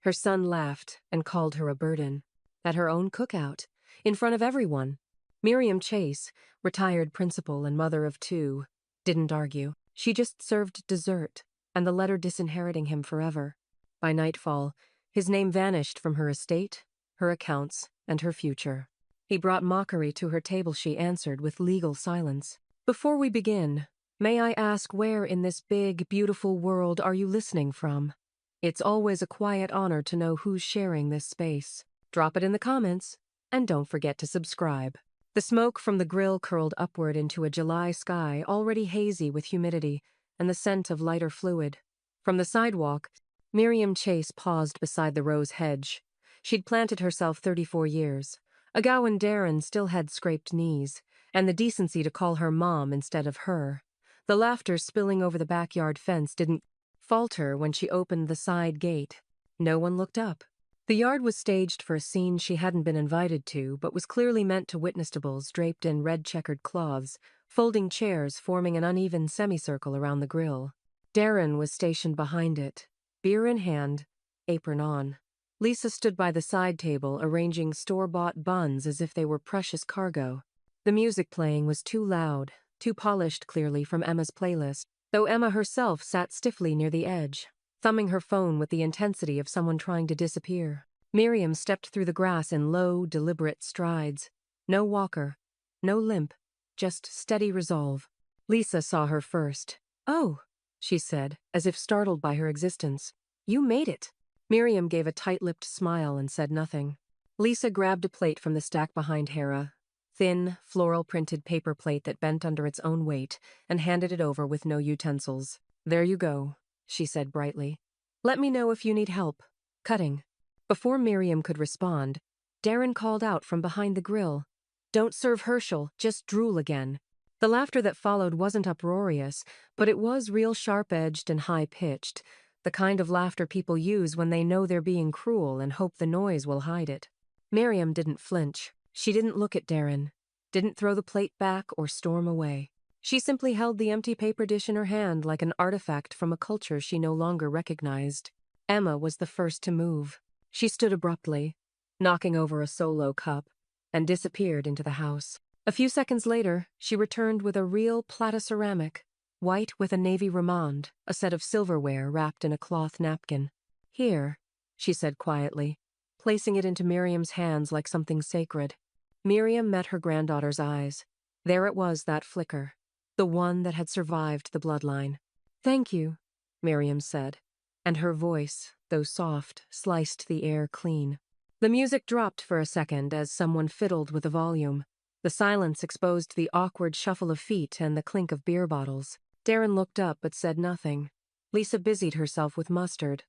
Her son laughed and called her a burden. At her own cookout, in front of everyone. Miriam Chase, retired principal and mother of two, didn't argue. She just served dessert, and the letter disinheriting him forever. By nightfall, his name vanished from her estate, her accounts, and her future. He brought mockery to her table. She answered with legal silence. Before we begin, may I ask where in this big, beautiful world are you listening from? It's always a quiet honor to know who's sharing this space. Drop it in the comments, and don't forget to subscribe. The smoke from the grill curled upward into a July sky already hazy with humidity and the scent of lighter fluid. From the sidewalk, Miriam Chase paused beside the rose hedge. She'd planted herself 34 years ago, and Darren still had scraped knees, and the decency to call her mom instead of her. The laughter spilling over the backyard fence didn't falter when she opened the side gate. No one looked up. The yard was staged for a scene she hadn't been invited to, but was clearly meant to witnessables draped in red-checkered cloths, folding chairs forming an uneven semicircle around the grill. Darren was stationed behind it, beer in hand, apron on. Lisa stood by the side table, arranging store-bought buns as if they were precious cargo. The music playing was too loud, too polished clearly from Emma's playlist, though Emma herself sat stiffly near the edge, thumbing her phone with the intensity of someone trying to disappear. Miriam stepped through the grass in low, deliberate strides. No walker, no limp, just steady resolve. Lisa saw her first. "Oh," she said, as if startled by her existence. "You made it." Miriam gave a tight-lipped smile and said nothing. Lisa grabbed a plate from the stack behind Hera, thin, floral-printed paper plate that bent under its own weight, and handed it over with no utensils. "There you go," she said brightly. "Let me know if you need help cutting." Before Miriam could respond, Darren called out from behind the grill, "Don't serve Herschel, just Drool again." The laughter that followed wasn't uproarious, but it was real sharp-edged and high-pitched, the kind of laughter people use when they know they're being cruel and hope the noise will hide it. Miriam didn't flinch. She didn't look at Darren, didn't throw the plate back or storm away. She simply held the empty paper dish in her hand like an artifact from a culture she no longer recognized. Emma was the first to move. She stood abruptly, knocking over a solo cup, and disappeared into the house. A few seconds later, she returned with a real plata ceramic, white with a navy romande, a set of silverware wrapped in a cloth napkin. "Here," she said quietly, placing it into Miriam's hands like something sacred. Miriam met her granddaughter's eyes. There it was, that flicker, the one that had survived the bloodline. "Thank you," Miriam said, and her voice, though soft, sliced the air clean. The music dropped for a second as someone fiddled with the volume. The silence exposed the awkward shuffle of feet and the clink of beer bottles. Darren looked up but said nothing. Lisa busied herself with mustard.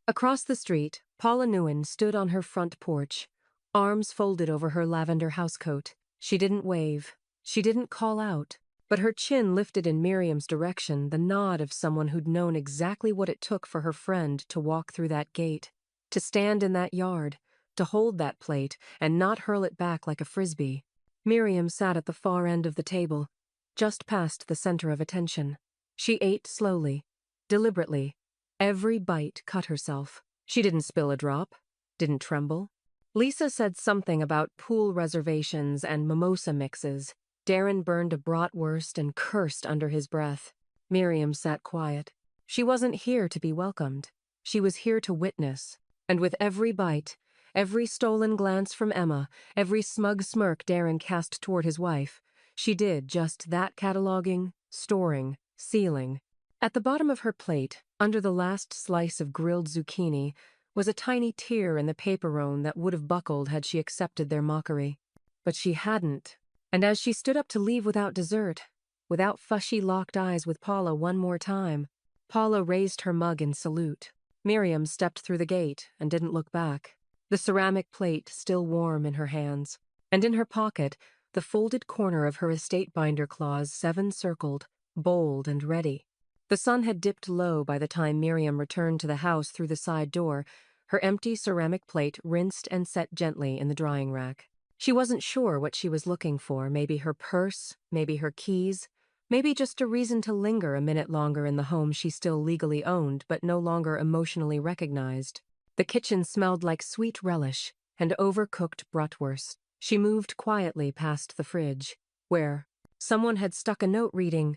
Across the street, Paula Nguyen stood on her front porch, arms folded over her lavender housecoat. She didn't wave. She didn't call out. But her chin lifted in Miriam's direction, the nod of someone who'd known exactly what it took for her friend to walk through that gate, to stand in that yard, to hold that plate and not hurl it back like a frisbee. Miriam sat at the far end of the table, just past the center of attention. She ate slowly, deliberately. Every bite cut herself. She didn't spill a drop, didn't tremble. Lisa said something about pool reservations and mimosa mixes. Darren burned a bratwurst and cursed under his breath. Miriam sat quiet. She wasn't here to be welcomed. She was here to witness. And with every bite, every stolen glance from Emma, every smug smirk Darren cast toward his wife, she did just that, cataloging, storing, sealing. At the bottom of her plate, under the last slice of grilled zucchini, was a tiny tear in the paperone that would have buckled had she accepted their mockery. But she hadn't. And as she stood up to leave without dessert, without fushy locked eyes with Paula one more time, Paula raised her mug in salute. Miriam stepped through the gate and didn't look back, the ceramic plate still warm in her hands. And in her pocket, the folded corner of her estate binder claws 7-circled, bold and ready. The sun had dipped low by the time Miriam returned to the house through the side door, her empty ceramic plate rinsed and set gently in the drying rack. She wasn't sure what she was looking for, maybe her purse, maybe her keys, maybe just a reason to linger a minute longer in the home she still legally owned but no longer emotionally recognized. The kitchen smelled like sweet relish and overcooked bratwurst. She moved quietly past the fridge, where someone had stuck a note reading,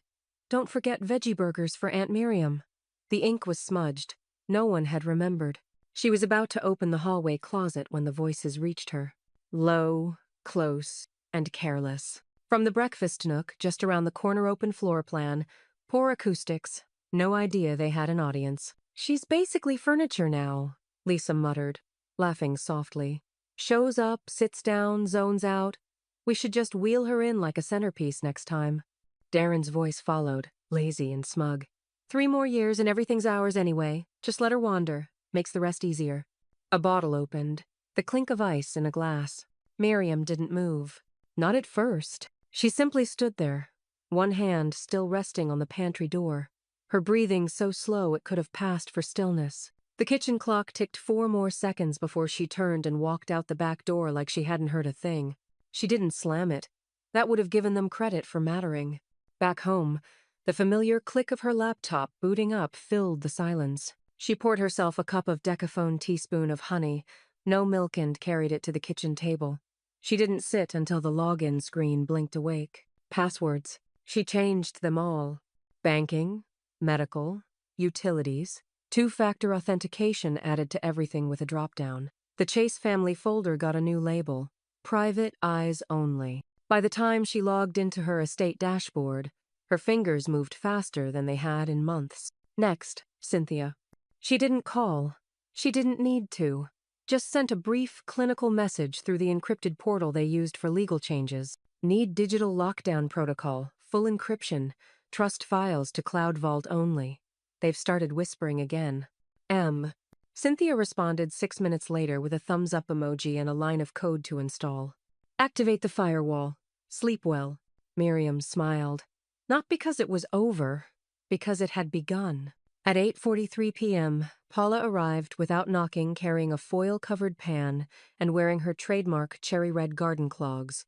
"Don't forget veggie burgers for Aunt Miriam." The ink was smudged. No one had remembered. She was about to open the hallway closet when the voices reached her. Low, close, and careless. From the breakfast nook, just around the corner open floor plan, poor acoustics, no idea they had an audience. "She's basically furniture now," Lisa muttered, laughing softly. "Shows up, sits down, zones out. We should just wheel her in like a centerpiece next time." Darren's voice followed, lazy and smug. "3 more years and everything's ours anyway. Just let her wander. Makes the rest easier." A bottle opened. The clink of ice in a glass. Miriam didn't move. Not at first. She simply stood there, one hand still resting on the pantry door, her breathing so slow it could have passed for stillness. The kitchen clock ticked 4 more seconds before she turned and walked out the back door like she hadn't heard a thing. She didn't slam it. That would have given them credit for mattering. Back home, the familiar click of her laptop booting up filled the silence. She poured herself a cup of Decaphone teaspoon of honey, no milk, and carried it to the kitchen table. She didn't sit until the login screen blinked awake. Passwords. She changed them all. Banking, medical, utilities, 2-factor authentication added to everything with a drop-down. The Chase family folder got a new label. Private eyes only. By the time she logged into her estate dashboard, her fingers moved faster than they had in months. Next, Cynthia. She didn't call. She didn't need to. Just sent a brief clinical message through the encrypted portal they used for legal changes. Need digital lockdown protocol, full encryption, trust files to Cloud Vault only. They've started whispering again. M. Cynthia responded 6 minutes later with a thumbs-up emoji and a line of code to install. Activate the firewall. Sleep well. Miriam smiled. Not because it was over, because it had begun. At 8:43 p.m., Paula arrived without knocking, carrying a foil-covered pan and wearing her trademark cherry-red garden clogs.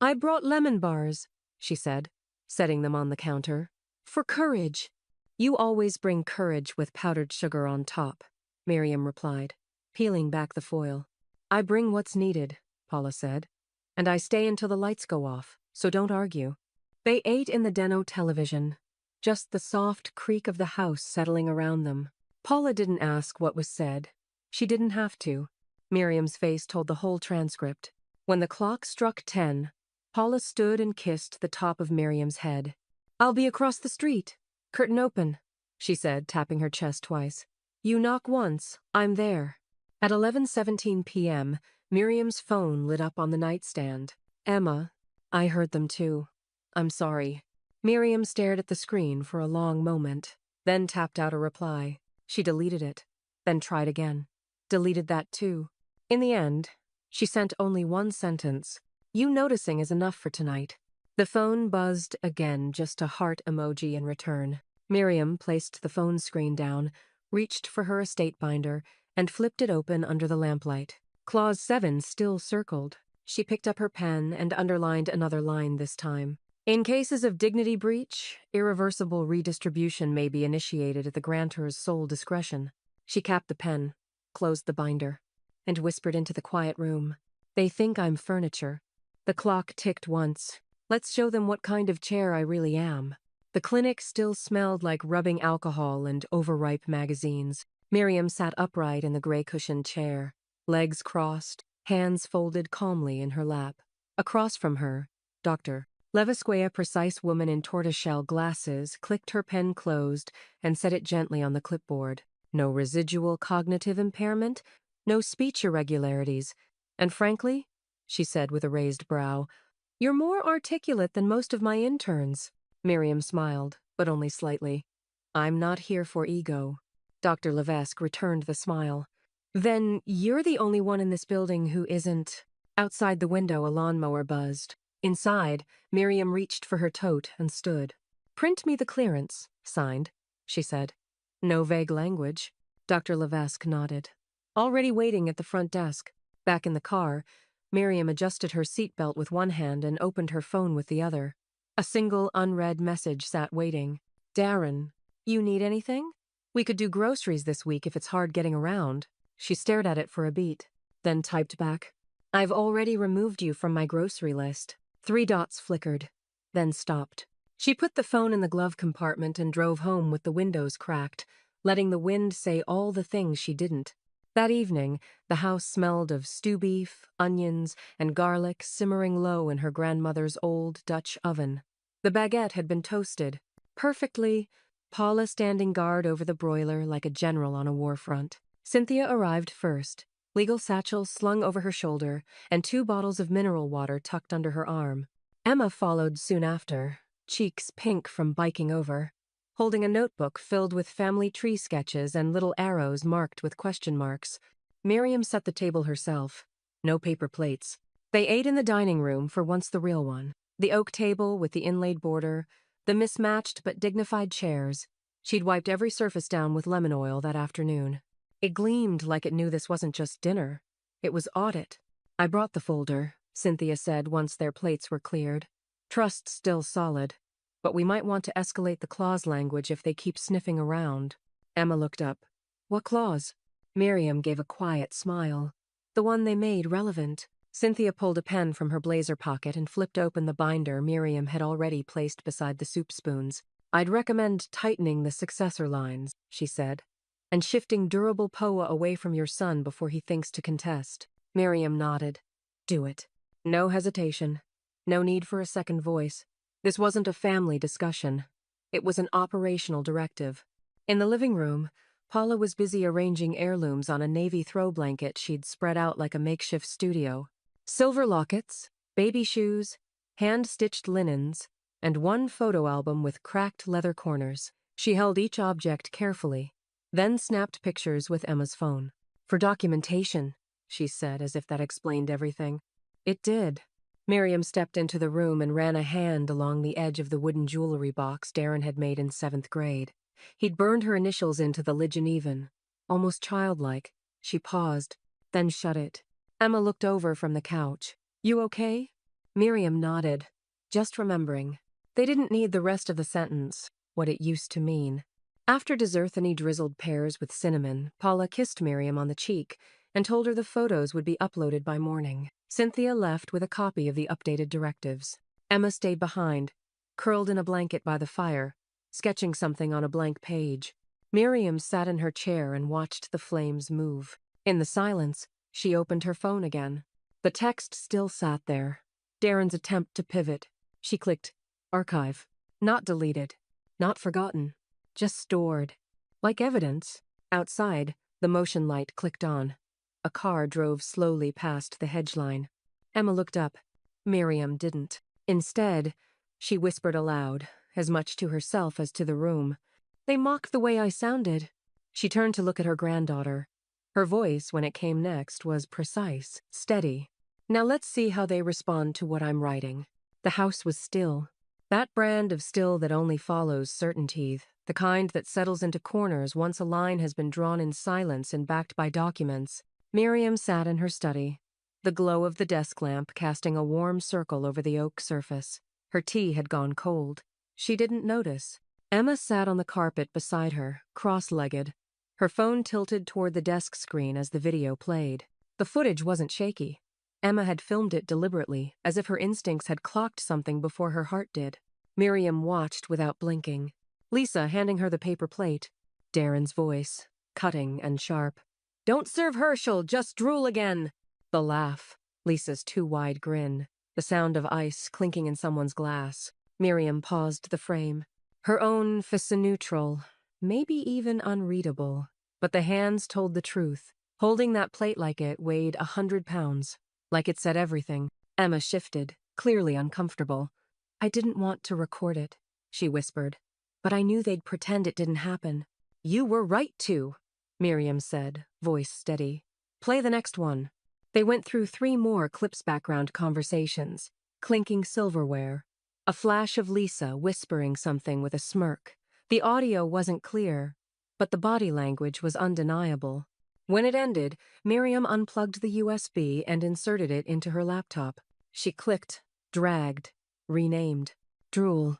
"I brought lemon bars," she said, setting them on the counter. "For courage." "You always bring courage with powdered sugar on top," Miriam replied, peeling back the foil. "I bring what's needed," Paula said, "and I stay until the lights go off, so don't argue." They ate in the Deno television, just the soft creak of the house settling around them. Paula didn't ask what was said. She didn't have to. Miriam's face told the whole transcript. When the clock struck 10, Paula stood and kissed the top of Miriam's head. "I'll be across the street. Curtain open," she said, tapping her chest twice. "You knock once, I'm there." At 11:17 p.m., Miriam's phone lit up on the nightstand. "Emma, I heard them too. I'm sorry." Miriam stared at the screen for a long moment, then tapped out a reply. She deleted it, then tried again. Deleted that too. In the end, she sent only one sentence. "You noticing is enough for tonight." The phone buzzed again, just a heart emoji in return. Miriam placed the phone screen down, reached for her estate binder, and flipped it open under the lamplight. Clause 7 still circled. She picked up her pen and underlined another line this time. "In cases of dignity breach, irreversible redistribution may be initiated at the grantor's sole discretion." She capped the pen, closed the binder, and whispered into the quiet room. "They think I'm furniture." The clock ticked once. Let's show them what kind of chair I really am. The clinic still smelled like rubbing alcohol and overripe magazines. Miriam sat upright in the gray-cushioned chair, legs crossed, hands folded calmly in her lap. Across from her, Dr. Levasquea, precise woman in tortoiseshell glasses, clicked her pen closed and set it gently on the clipboard. No residual cognitive impairment, no speech irregularities, and frankly, she said with a raised brow, "You're more articulate than most of my interns." Miriam smiled, but only slightly. "I'm not here for ego." Dr. Levesque returned the smile. "Then you're the only one in this building who isn't—" Outside the window, a lawnmower buzzed. Inside, Miriam reached for her tote and stood. "Print me the clearance," signed, she said. "No vague language." Dr. Levesque nodded. Already waiting at the front desk. Back in the car, Miriam adjusted her seatbelt with one hand and opened her phone with the other. A single unread message sat waiting. "Darren, you need anything? We could do groceries this week if it's hard getting around." She stared at it for a beat, then typed back, "I've already removed you from my grocery list." 3 dots flickered, then stopped. She put the phone in the glove compartment and drove home with the windows cracked, letting the wind say all the things she didn't. That evening, the house smelled of stew beef, onions, and garlic simmering low in her grandmother's old Dutch oven. The baguette had been toasted, perfectly, Paula standing guard over the broiler like a general on a war front. Cynthia arrived first, legal satchel slung over her shoulder, and 2 bottles of mineral water tucked under her arm. Emma followed soon after, cheeks pink from biking over, holding a notebook filled with family tree sketches and little arrows marked with question marks. Miriam set the table herself. No paper plates. They ate in the dining room, for once the real one. The oak table with the inlaid border, the mismatched but dignified chairs. She'd wiped every surface down with lemon oil that afternoon. It gleamed like it knew this wasn't just dinner. It was audit. "I brought the folder," Cynthia said once their plates were cleared. "Trust's still solid, but we might want to escalate the clause language if they keep sniffing around." Emma looked up. "What clause?" Miriam gave a quiet smile. "The one they made relevant." Cynthia pulled a pen from her blazer pocket and flipped open the binder Miriam had already placed beside the soup spoons. "I'd recommend tightening the successor lines," she said, "and shifting durable POA away from your son before he thinks to contest." Miriam nodded. "Do it." No hesitation. No need for a second voice. This wasn't a family discussion. It was an operational directive. In the living room, Paula was busy arranging heirlooms on a navy throw blanket she'd spread out like a makeshift studio. Silver lockets, baby shoes, hand-stitched linens, and 1 photo album with cracked leather corners. She held each object carefully, then snapped pictures with Emma's phone. "For documentation," she said, as if that explained everything. It did. Miriam stepped into the room and ran a hand along the edge of the wooden jewelry box Darren had made in 7th grade. He'd burned her initials into the Legionnaire. Almost childlike. She paused, then shut it. Emma looked over from the couch. "You okay?" Miriam nodded, just remembering. They didn't need the rest of the sentence, what it used to mean. After dessert-any drizzled pears with cinnamon, Paula kissed Miriam on the cheek and told her the photos would be uploaded by morning. Cynthia left with a copy of the updated directives. Emma stayed behind, curled in a blanket by the fire, sketching something on a blank page. Miriam sat in her chair and watched the flames move. In the silence, she opened her phone again. The text still sat there. Darren's attempt to pivot. She clicked archive. Not deleted. Not forgotten. Just stored. Like evidence. Outside, the motion light clicked on. A car drove slowly past the hedge line. Emma looked up. Miriam didn't. Instead, she whispered aloud, as much to herself as to the room. "They mocked the way I sounded." She turned to look at her granddaughter. Her voice, when it came next, was precise, steady. "Now let's see how they respond to what I'm writing." The house was still. That brand of still that only follows certainty, the kind that settles into corners once a line has been drawn in silence and backed by documents. Miriam sat in her study, the glow of the desk lamp casting a warm circle over the oak surface. Her tea had gone cold. She didn't notice. Emma sat on the carpet beside her, cross-legged, her phone tilted toward the desk screen as the video played. The footage wasn't shaky. Emma had filmed it deliberately, as if her instincts had clocked something before her heart did. Miriam watched without blinking. Lisa handing her the paper plate. Darren's voice, cutting and sharp. "Don't serve Herschel, just Drool again." The laugh. Lisa's too wide grin. The sound of ice clinking in someone's glass. Miriam paused the frame. Her own neutral, maybe even unreadable. But the hands told the truth. Holding that plate like it weighed 100 pounds. Like it said everything. Emma shifted, clearly uncomfortable. "I didn't want to record it," she whispered. "But I knew they'd pretend it didn't happen." "You were right to," Miriam said, voice steady. "Play the next one." They went through 3 more clips background conversations. Clinking silverware. A flash of Lisa whispering something with a smirk. The audio wasn't clear, but the body language was undeniable. When it ended, Miriam unplugged the USB and inserted it into her laptop. She clicked, dragged, renamed. Drool.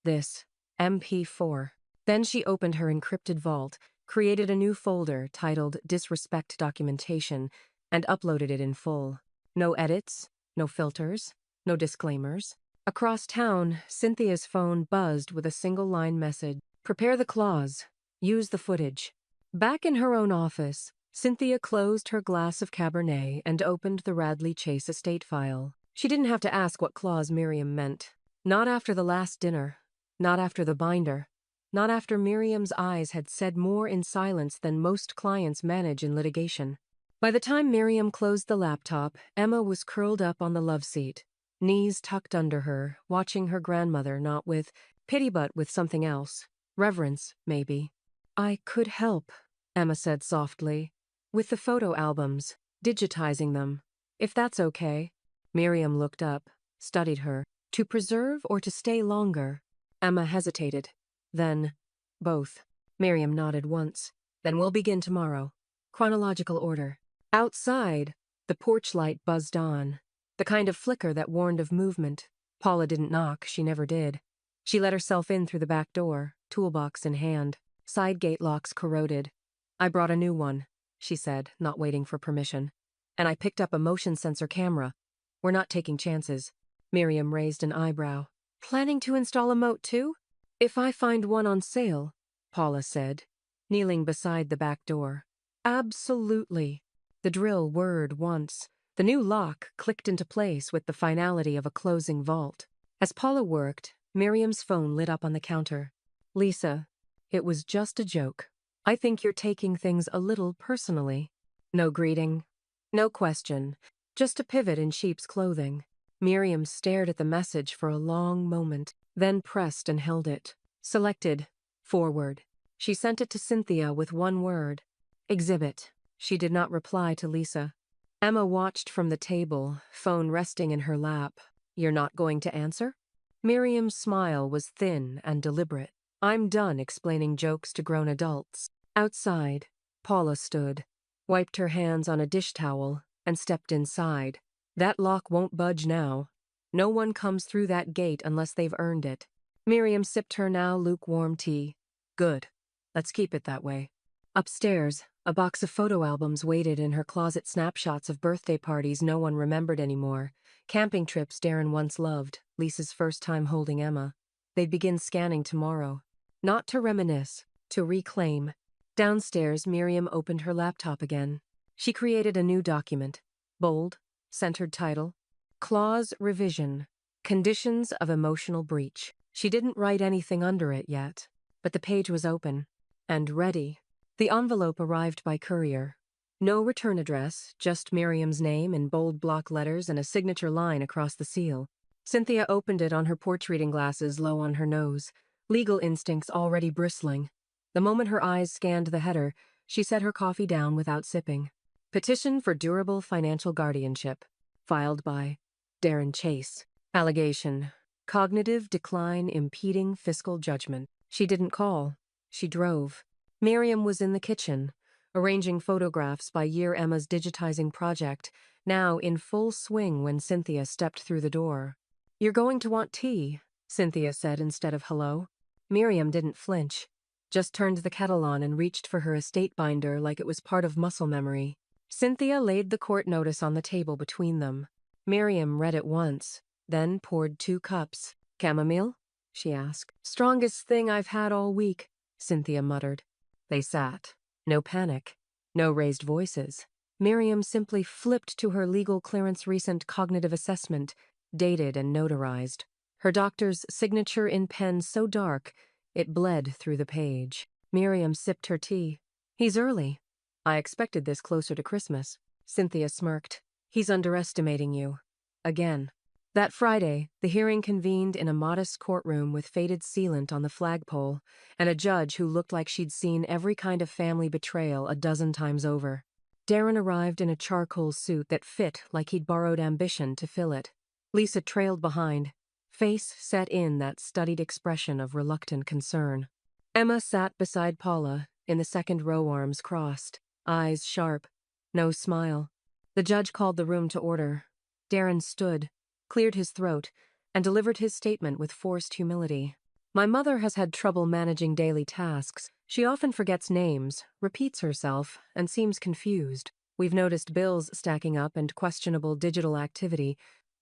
This. MP4. Then she opened her encrypted vault, created a new folder titled Disrespect Documentation, and uploaded it in full. No edits, no filters, no disclaimers. Across town, Cynthia's phone buzzed with a single-line message. Prepare the clause. Use the footage. Back in her own office, Cynthia closed her glass of Cabernet and opened the Radley Chase estate file. She didn't have to ask what clause Miriam meant. Not after the last dinner. Not after the binder. Not after Miriam's eyes had said more in silence than most clients manage in litigation. By the time Miriam closed the laptop, Emma was curled up on the love seat, knees tucked under her, watching her grandmother, not with pity but with something else. Reverence, maybe. I could help, Emma said softly, with the photo albums, digitizing them. If that's okay. Miriam looked up, studied her. To preserve or to stay longer? Emma hesitated. Then, both. Miriam nodded once. Then we'll begin tomorrow. Chronological order. Outside, the porch light buzzed on, the kind of flicker that warned of movement. Paula didn't knock, she never did. She let herself in through the back door, toolbox in hand, side gate locks corroded. I brought a new one, she said, not waiting for permission. And I picked up a motion sensor camera. We're not taking chances. Miriam raised an eyebrow. Planning to install a moat too? If I find one on sale, Paula said, kneeling beside the back door. Absolutely. The drill whirred once. The new lock clicked into place with the finality of a closing vault. As Paula worked, Miriam's phone lit up on the counter. Lisa, it was just a joke. I think you're taking things a little personally. No greeting. No question. Just a pivot in sheep's clothing. Miriam stared at the message for a long moment, then pressed and held it. Selected. Forward. She sent it to Cynthia with one word. Exhibit. She did not reply to Lisa. Emma watched from the table, phone resting in her lap. You're not going to answer? Miriam's smile was thin and deliberate. I'm done explaining jokes to grown adults. Outside, Paula stood, wiped her hands on a dish towel, and stepped inside. That lock won't budge now. No one comes through that gate unless they've earned it. Miriam sipped her now lukewarm tea. Good. Let's keep it that way. Upstairs, a box of photo albums waited in her closet, snapshots of birthday parties no one remembered anymore, camping trips Darren once loved, Lisa's first time holding Emma. They'd begin scanning tomorrow. Not to reminisce, to reclaim. Downstairs, Miriam opened her laptop again. She created a new document. Bold, centered title. Clause Revision. Conditions of Emotional Breach. She didn't write anything under it yet, but the page was open and ready. The envelope arrived by courier. No return address, just Miriam's name in bold block letters and a signature line across the seal. Cynthia opened it on her porch reading glasses low on her nose, legal instincts already bristling. The moment her eyes scanned the header, she set her coffee down without sipping. Petition for Durable Financial Guardianship. Filed by Darren Chase. Allegation. Cognitive decline impeding fiscal judgment. She didn't call. She drove. Miriam was in the kitchen, arranging photographs by year Emma's digitizing project, now in full swing when Cynthia stepped through the door. You're going to want tea, Cynthia said instead of hello. Miriam didn't flinch, just turned the kettle on and reached for her estate binder like it was part of muscle memory. Cynthia laid the court notice on the table between them. Miriam read it once, then poured 2 cups. Chamomile? She asked. Strongest thing I've had all week, Cynthia muttered. They sat. No panic. No raised voices. Miriam simply flipped to her legal clearance recent cognitive assessment, dated and notarized. Her doctor's signature in pen so dark, it bled through the page. Miriam sipped her tea. He's early. I expected this closer to Christmas. Cynthia smirked. He's underestimating you. Again. That Friday, the hearing convened in a modest courtroom with faded sealant on the flagpole, and a judge who looked like she'd seen every kind of family betrayal a dozen times over. Darren arrived in a charcoal suit that fit like he'd borrowed ambition to fill it. Lisa trailed behind, face set in that studied expression of reluctant concern. Emma sat beside Paula, in the second row, arms crossed, eyes sharp, no smile. The judge called the room to order. Darren stood, cleared his throat, and delivered his statement with forced humility. My mother has had trouble managing daily tasks. She often forgets names, repeats herself, and seems confused. We've noticed bills stacking up and questionable digital activity.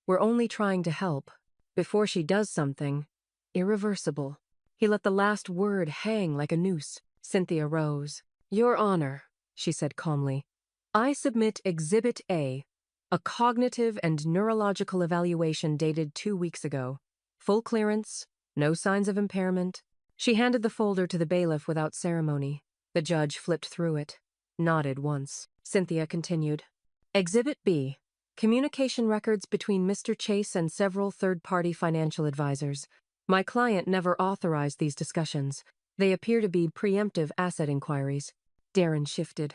We're only trying to help. Before she does something irreversible. He let the last word hang like a noose. Cynthia rose. Your Honor, she said calmly, I submit Exhibit A cognitive and neurological evaluation dated 2 weeks ago. Full clearance, no signs of impairment. She handed the folder to the bailiff without ceremony. The judge flipped through it, nodded once. Cynthia continued. Exhibit B. Communication records between Mr. Chase and several third-party financial advisors. My client never authorized these discussions. They appear to be preemptive asset inquiries. Darren shifted.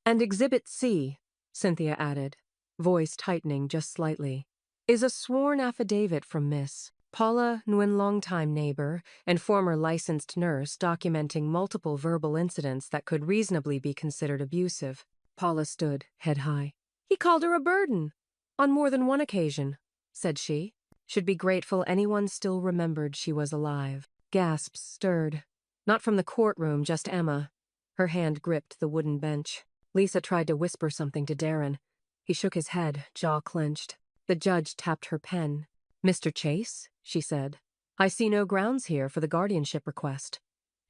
And Exhibit C, Cynthia added, voice tightening just slightly, is a sworn affidavit from Miss Paula Nguyen, longtime neighbor and former licensed nurse, documenting multiple verbal incidents that could reasonably be considered abusive. Paula stood, head high. He called her a burden. On more than one occasion, said she. Should be grateful anyone still remembered she was alive. Gasps stirred. Not from the courtroom, just Emma. Her hand gripped the wooden bench. Lisa tried to whisper something to Darren. He shook his head, jaw clenched. The judge tapped her pen. Mr. Chase, she said, I see no grounds here for the guardianship request.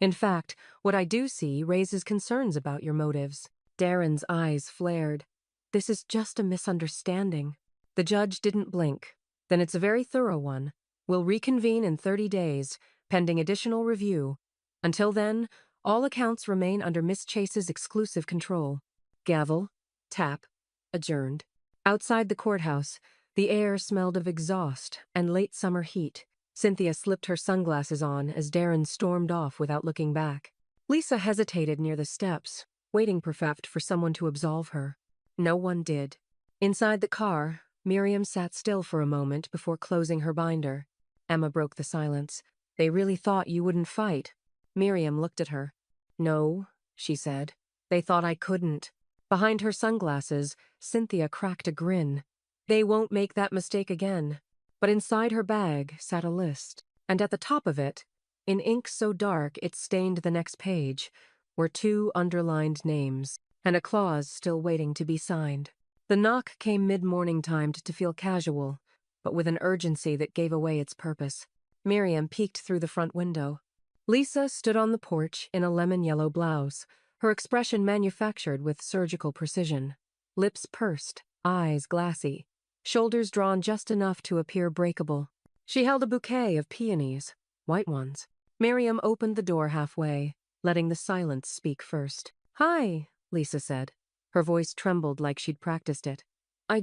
In fact, what I do see raises concerns about your motives. Darren's eyes flared. This is just a misunderstanding. The judge didn't blink. Then it's a very thorough one. We'll reconvene in 30 days, pending additional review. Until then, all accounts remain under Miss Chase's exclusive control. Gavel, tap, adjourned. Outside the courthouse, the air smelled of exhaust and late summer heat. Cynthia slipped her sunglasses on as Darren stormed off without looking back. Lisa hesitated near the steps, waiting perhaps for someone to absolve her. No one did. Inside the car, Miriam sat still for a moment before closing her binder. Emma broke the silence. They really thought you wouldn't fight. Miriam looked at her. No, she said. They thought I couldn't. Behind her sunglasses, Cynthia cracked a grin. They won't make that mistake again. But inside her bag sat a list, and at the top of it, in ink so dark it stained the next page, were 2 underlined names, and a clause still waiting to be signed. The knock came mid-morning, timed to feel casual, but with an urgency that gave away its purpose. Miriam peeked through the front window. Lisa stood on the porch in a lemon-yellow blouse, her expression manufactured with surgical precision. Lips pursed, eyes glassy, shoulders drawn just enough to appear breakable. She held a bouquet of peonies, white ones. Miriam opened the door halfway, letting the silence speak first. Hi, Lisa said. Her voice trembled like she'd practiced it. I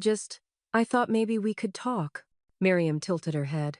thought maybe we could talk. Miriam tilted her head.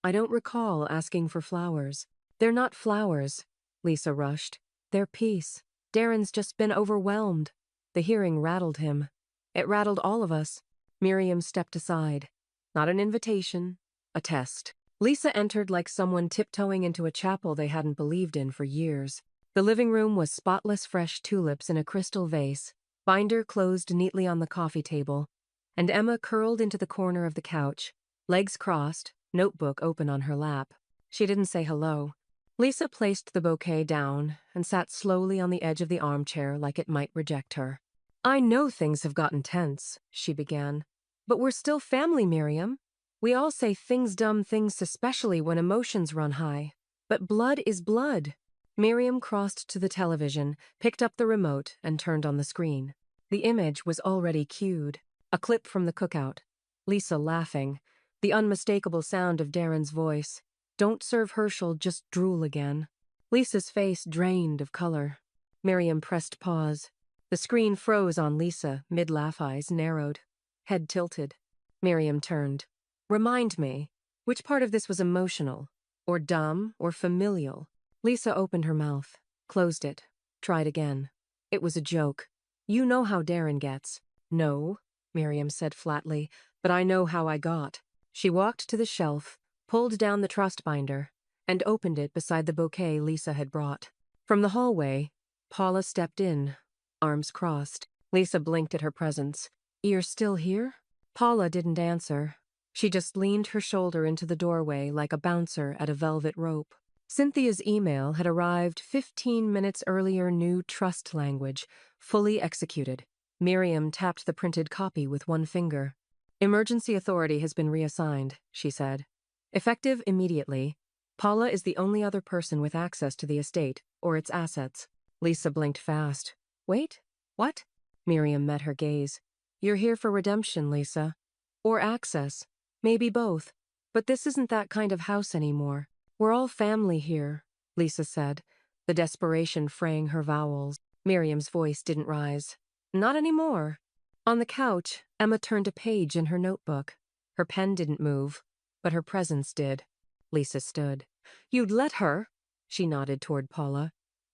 I don't recall asking for flowers. They're not flowers, Lisa rushed. They're peace. Darren's just been overwhelmed. The hearing rattled him. It rattled all of us. Miriam stepped aside. Not an invitation, a test. Lisa entered like someone tiptoeing into a chapel they hadn't believed in for years. The living room was spotless fresh tulips in a crystal vase, binder closed neatly on the coffee table, and Emma curled into the corner of the couch, legs crossed, notebook open on her lap. She didn't say hello. Lisa placed the bouquet down and sat slowly on the edge of the armchair like it might reject her. I know things have gotten tense, she began. But we're still family, Miriam. We all say dumb things, especially when emotions run high. But blood is blood. Miriam crossed to the television, picked up the remote, and turned on the screen. The image was already cued. A clip from the cookout. Lisa laughing. The unmistakable sound of Darren's voice. Don't serve Herschel, just drool again. Lisa's face drained of color. Miriam pressed pause. The screen froze on Lisa, mid-laugh, eyes narrowed. Head tilted. Miriam turned. Remind me, which part of this was emotional, or dumb, or familial? Lisa opened her mouth, closed it, tried again. It was a joke. You know how Darren gets. No, Miriam said flatly, but I know how I got. She walked to the shelf, pulled down the trust binder, and opened it beside the bouquet Lisa had brought. From the hallway, Paula stepped in, arms crossed. Lisa blinked at her presence. You're still here? Paula didn't answer. She just leaned her shoulder into the doorway like a bouncer at a velvet rope. Cynthia's email had arrived 15 minutes earlier, new trust language, fully executed. Miriam tapped the printed copy with one finger. Emergency authority has been reassigned, she said. Effective immediately. Paula is the only other person with access to the estate or its assets. Lisa blinked fast. Wait, what? Miriam met her gaze. You're here for redemption, Lisa. Or access. Maybe both. But this isn't that kind of house anymore. We're all family here, Lisa said, the desperation fraying her vowels. Miriam's voice didn't rise. Not anymore. On the couch, Emma turned a page in her notebook. Her pen didn't move, but her presence did. Lisa stood. You'd let her? She nodded toward Paula.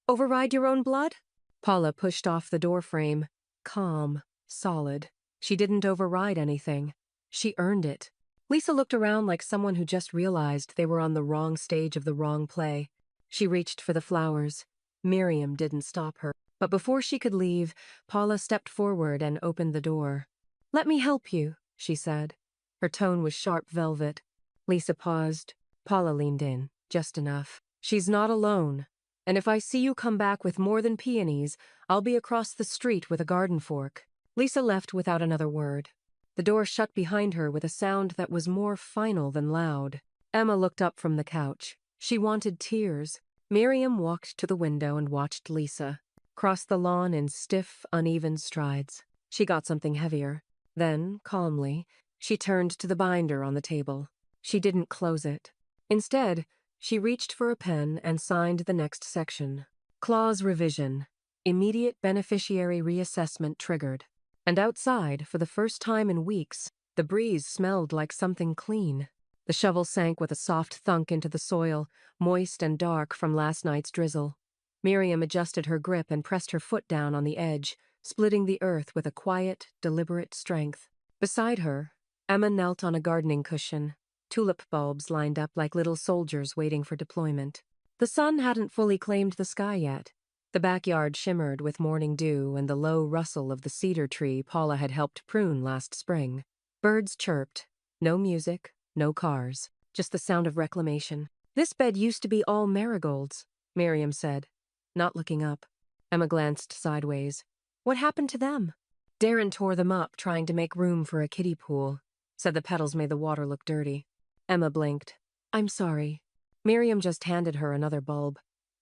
Override your own blood? Paula pushed off the doorframe. Calm, solid. She didn't override anything. She earned it. Lisa looked around like someone who just realized they were on the wrong stage of the wrong play. She reached for the flowers. Miriam didn't stop her. But before she could leave, Paula stepped forward and opened the door. Let me help you, she said. Her tone was sharp velvet. Lisa paused. Paula leaned in, just enough. She's not alone. And if I see you come back with more than peonies, I'll be across the street with a garden fork. Lisa left without another word. The door shut behind her with a sound that was more final than loud. Emma looked up from the couch. She wanted tears. Miriam walked to the window and watched Lisa cross the lawn in stiff, uneven strides. She got something heavier. Then, calmly, she turned to the binder on the table. She didn't close it. Instead, she reached for a pen and signed the next section. Clause revision. Immediate beneficiary reassessment triggered. And outside, for the first time in weeks, the breeze smelled like something clean. The shovel sank with a soft thunk into the soil, moist and dark from last night's drizzle. Miriam adjusted her grip and pressed her foot down on the edge, splitting the earth with a quiet, deliberate strength. Beside her, Emma knelt on a gardening cushion. Tulip bulbs lined up like little soldiers waiting for deployment. The sun hadn't fully claimed the sky yet. The backyard shimmered with morning dew and the low rustle of the cedar tree Paula had helped prune last spring. Birds chirped. No music, no cars, just the sound of reclamation. This bed used to be all marigolds, Miriam said, not looking up. Emma glanced sideways. What happened to them? Darren tore them up, trying to make room for a kiddie pool. Said the petals made the water look dirty. Emma blinked. I'm sorry. Miriam just handed her another bulb.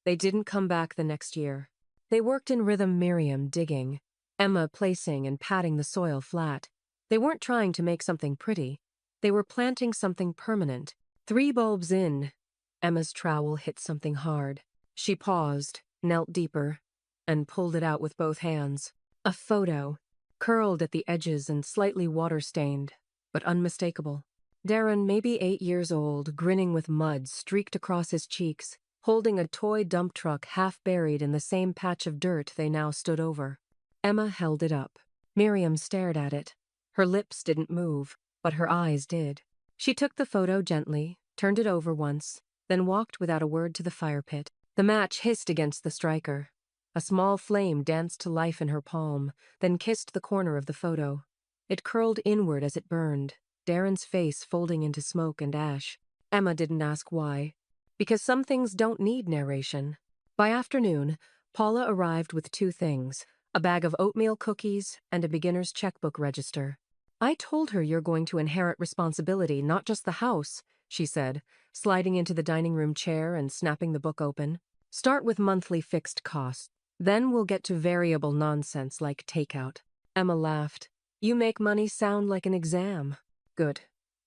They didn't come back the next year. They worked in rhythm, Miriam digging, Emma placing and patting the soil flat. They weren't trying to make something pretty. They were planting something permanent. 3 bulbs in, Emma's trowel hit something hard. She paused, knelt deeper, and pulled it out with both hands. A photo, curled at the edges and slightly water-stained, but unmistakable. Darren, maybe 8 years old, grinning with mud streaked across his cheeks, holding a toy dump truck half buried in the same patch of dirt they now stood over. Emma held it up. Miriam stared at it. Her lips didn't move, but her eyes did. She took the photo gently, turned it over once, then walked without a word to the fire pit. The match hissed against the striker. A small flame danced to life in her palm, then kissed the corner of the photo. It curled inward as it burned, Darren's face folding into smoke and ash. Emma didn't ask why. Because some things don't need narration. By afternoon, Paula arrived with 2 things, a bag of oatmeal cookies and a beginner's checkbook register. I told her you're going to inherit responsibility, not just the house, she said, sliding into the dining room chair and snapping the book open. Start with monthly fixed costs. Then we'll get to variable nonsense like takeout. Emma laughed. You make money sound like an exam. Good.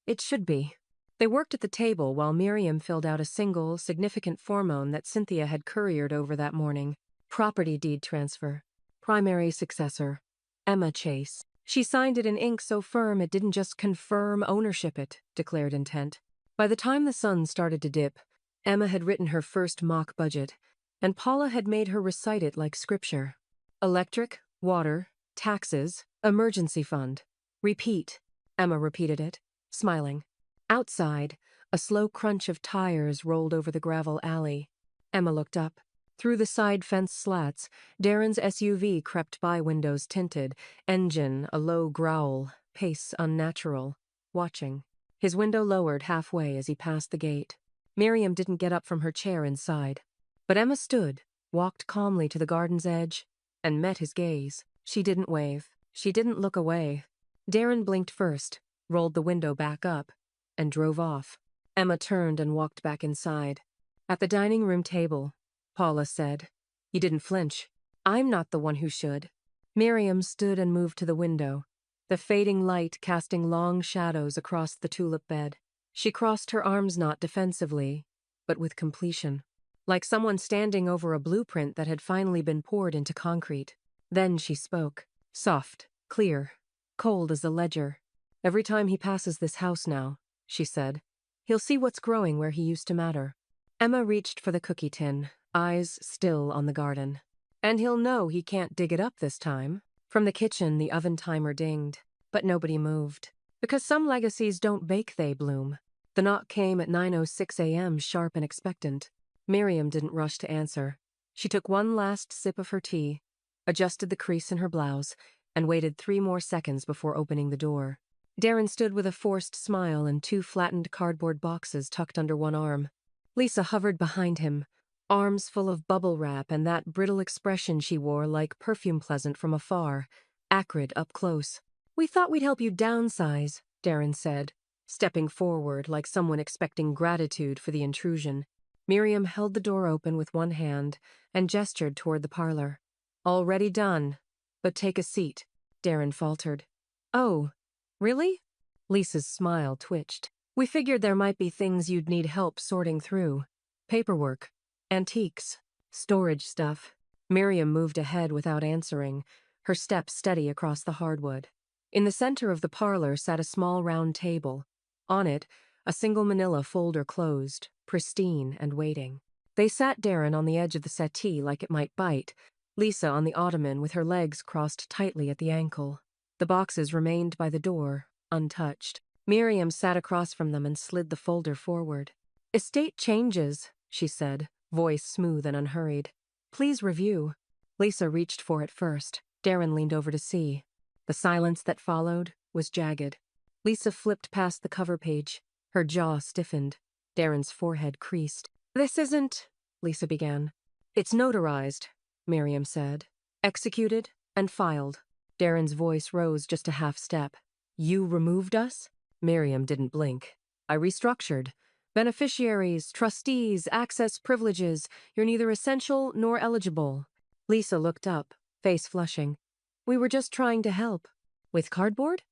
It should be. They worked at the table while Miriam filled out a single, significant form that Cynthia had couriered over that morning. Property deed transfer. Primary successor. Emma Chase. She signed it in ink so firm it didn't just confirm ownership, it declared intent. By the time the sun started to dip, Emma had written her first mock budget, and Paula had made her recite it like scripture. Electric, water, taxes, emergency fund. Repeat. Emma repeated it, smiling. Outside, a slow crunch of tires rolled over the gravel alley. Emma looked up. Through the side fence slats, Darren's SUV crept by, windows tinted, engine a low growl, pace unnatural, watching. His window lowered halfway as he passed the gate. Miriam didn't get up from her chair inside. But Emma stood, walked calmly to the garden's edge, and met his gaze. She didn't wave. She didn't look away. Darren blinked first, rolled the window back up, and drove off. Emma turned and walked back inside. At the dining room table, Paula said, "You didn't flinch. I'm not the one who should." Miriam stood and moved to the window, the fading light casting long shadows across the tulip bed. She crossed her arms not defensively, but with completion, like someone standing over a blueprint that had finally been poured into concrete. Then she spoke, soft, clear, cold as a ledger. "Every time he passes this house now," she said, "he'll see what's growing where he used to matter." Emma reached for the cookie tin, eyes still on the garden. "And he'll know he can't dig it up this time." From the kitchen, the oven timer dinged, but nobody moved. Because some legacies don't bake, they bloom. The knock came at 9:06 a.m., sharp and expectant. Miriam didn't rush to answer. She took one last sip of her tea, adjusted the crease in her blouse, and waited 3 more seconds before opening the door. Darren stood with a forced smile and 2 flattened cardboard boxes tucked under one arm. Lisa hovered behind him, arms full of bubble wrap and that brittle expression she wore like perfume pleasant from afar, acrid up close. "We thought we'd help you downsize," Darren said, stepping forward like someone expecting gratitude for the intrusion. Miriam held the door open with one hand and gestured toward the parlor. "Already done, but take a seat," Darren faltered. "Oh, really?" Lisa's smile twitched. "We figured there might be things you'd need help sorting through. Paperwork, antiques, storage stuff." Miriam moved ahead without answering, her steps steady across the hardwood. In the center of the parlor sat a small round table. On it, a single manila folder closed, pristine and waiting. They sat Darren on the edge of the settee like it might bite, Lisa on the ottoman with her legs crossed tightly at the ankle. The boxes remained by the door, untouched. Miriam sat across from them and slid the folder forward. "Estate changes," she said, voice smooth and unhurried. "Please review." Lisa reached for it first. Darren leaned over to see. The silence that followed was jagged. Lisa flipped past the cover page. Her jaw stiffened. Darren's forehead creased. "This isn't," Lisa began. "It's notarized," Miriam said. "Executed and filed." Darren's voice rose just a half step. "You removed us?" Miriam didn't blink. "I restructured. Beneficiaries, trustees, access privileges. You're neither essential nor eligible." Lisa looked up, face flushing. "We were just trying to help." "With cardboard?"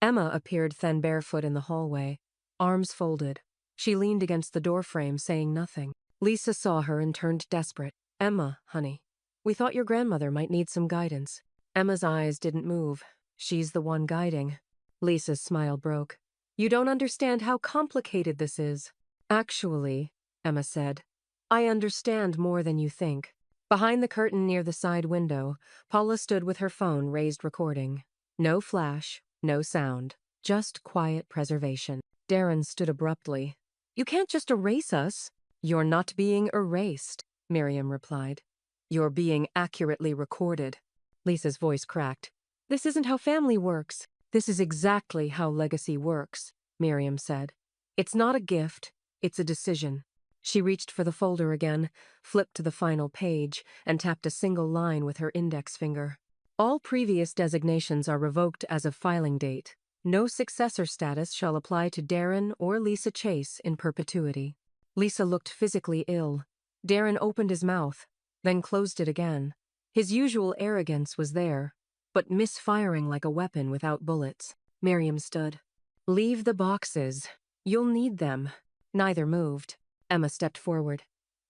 Emma appeared then barefoot in the hallway, arms folded. She leaned against the doorframe, saying nothing. Lisa saw her and turned desperate. "Emma, honey, we thought your grandmother might need some guidance." Emma's eyes didn't move. "She's the one guiding." Lisa's smile broke. "You don't understand how complicated this is." "Actually," Emma said, "I understand more than you think." Behind the curtain near the side window, Paula stood with her phone raised recording. No flash, no sound, just quiet preservation. Darren stood abruptly. "You can't just erase us." "You're not being erased," Miriam replied. "You're being accurately recorded." Lisa's voice cracked. "This isn't how family works." "This is exactly how legacy works," Miriam said. "It's not a gift, it's a decision." She reached for the folder again, flipped to the final page, and tapped a single line with her index finger. "All previous designations are revoked as of filing date. No successor status shall apply to Darren or Lisa Chase in perpetuity." Lisa looked physically ill. Darren opened his mouth, then closed it again. His usual arrogance was there, but misfiring like a weapon without bullets. Miriam stood. "Leave the boxes. You'll need them." Neither moved. Emma stepped forward.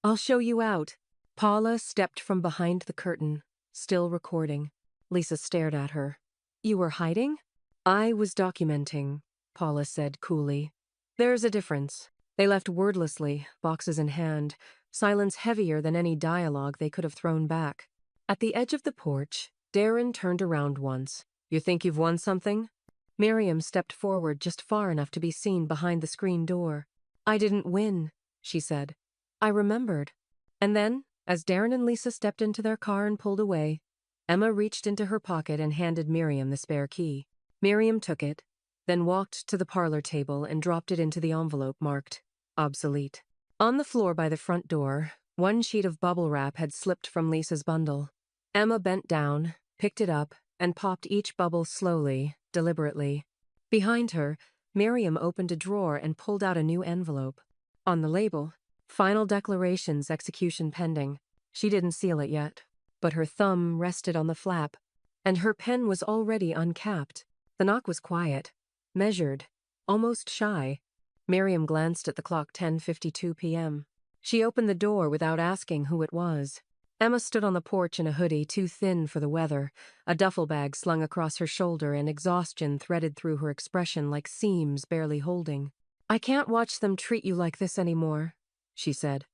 "I'll show you out." Paula stepped from behind the curtain, still recording. Lisa stared at her. "You were hiding?" "I was documenting," Paula said coolly. "There's a difference." They left wordlessly, boxes in hand, silence heavier than any dialogue they could have thrown back. At the edge of the porch, Darren turned around once. "You think you've won something?" Miriam stepped forward just far enough to be seen behind the screen door. "I didn't win," she said. "I remembered." And then, as Darren and Lisa stepped into their car and pulled away, Emma reached into her pocket and handed Miriam the spare key. Miriam took it, then walked to the parlor table and dropped it into the envelope marked obsolete. On the floor by the front door, one sheet of bubble wrap had slipped from Lisa's bundle. Emma bent down, picked it up, and popped each bubble slowly, deliberately. Behind her, Miriam opened a drawer and pulled out a new envelope. On the label, "Final declarations, execution pending." She didn't seal it yet, but her thumb rested on the flap, and her pen was already uncapped. The knock was quiet, measured, almost shy. Miriam glanced at the clock. 10:52 p.m. She opened the door without asking who it was. Emma stood on the porch in a hoodie too thin for the weather, a duffel bag slung across her shoulder and exhaustion threaded through her expression like seams barely holding. "I can't watch them treat you like this anymore," she said.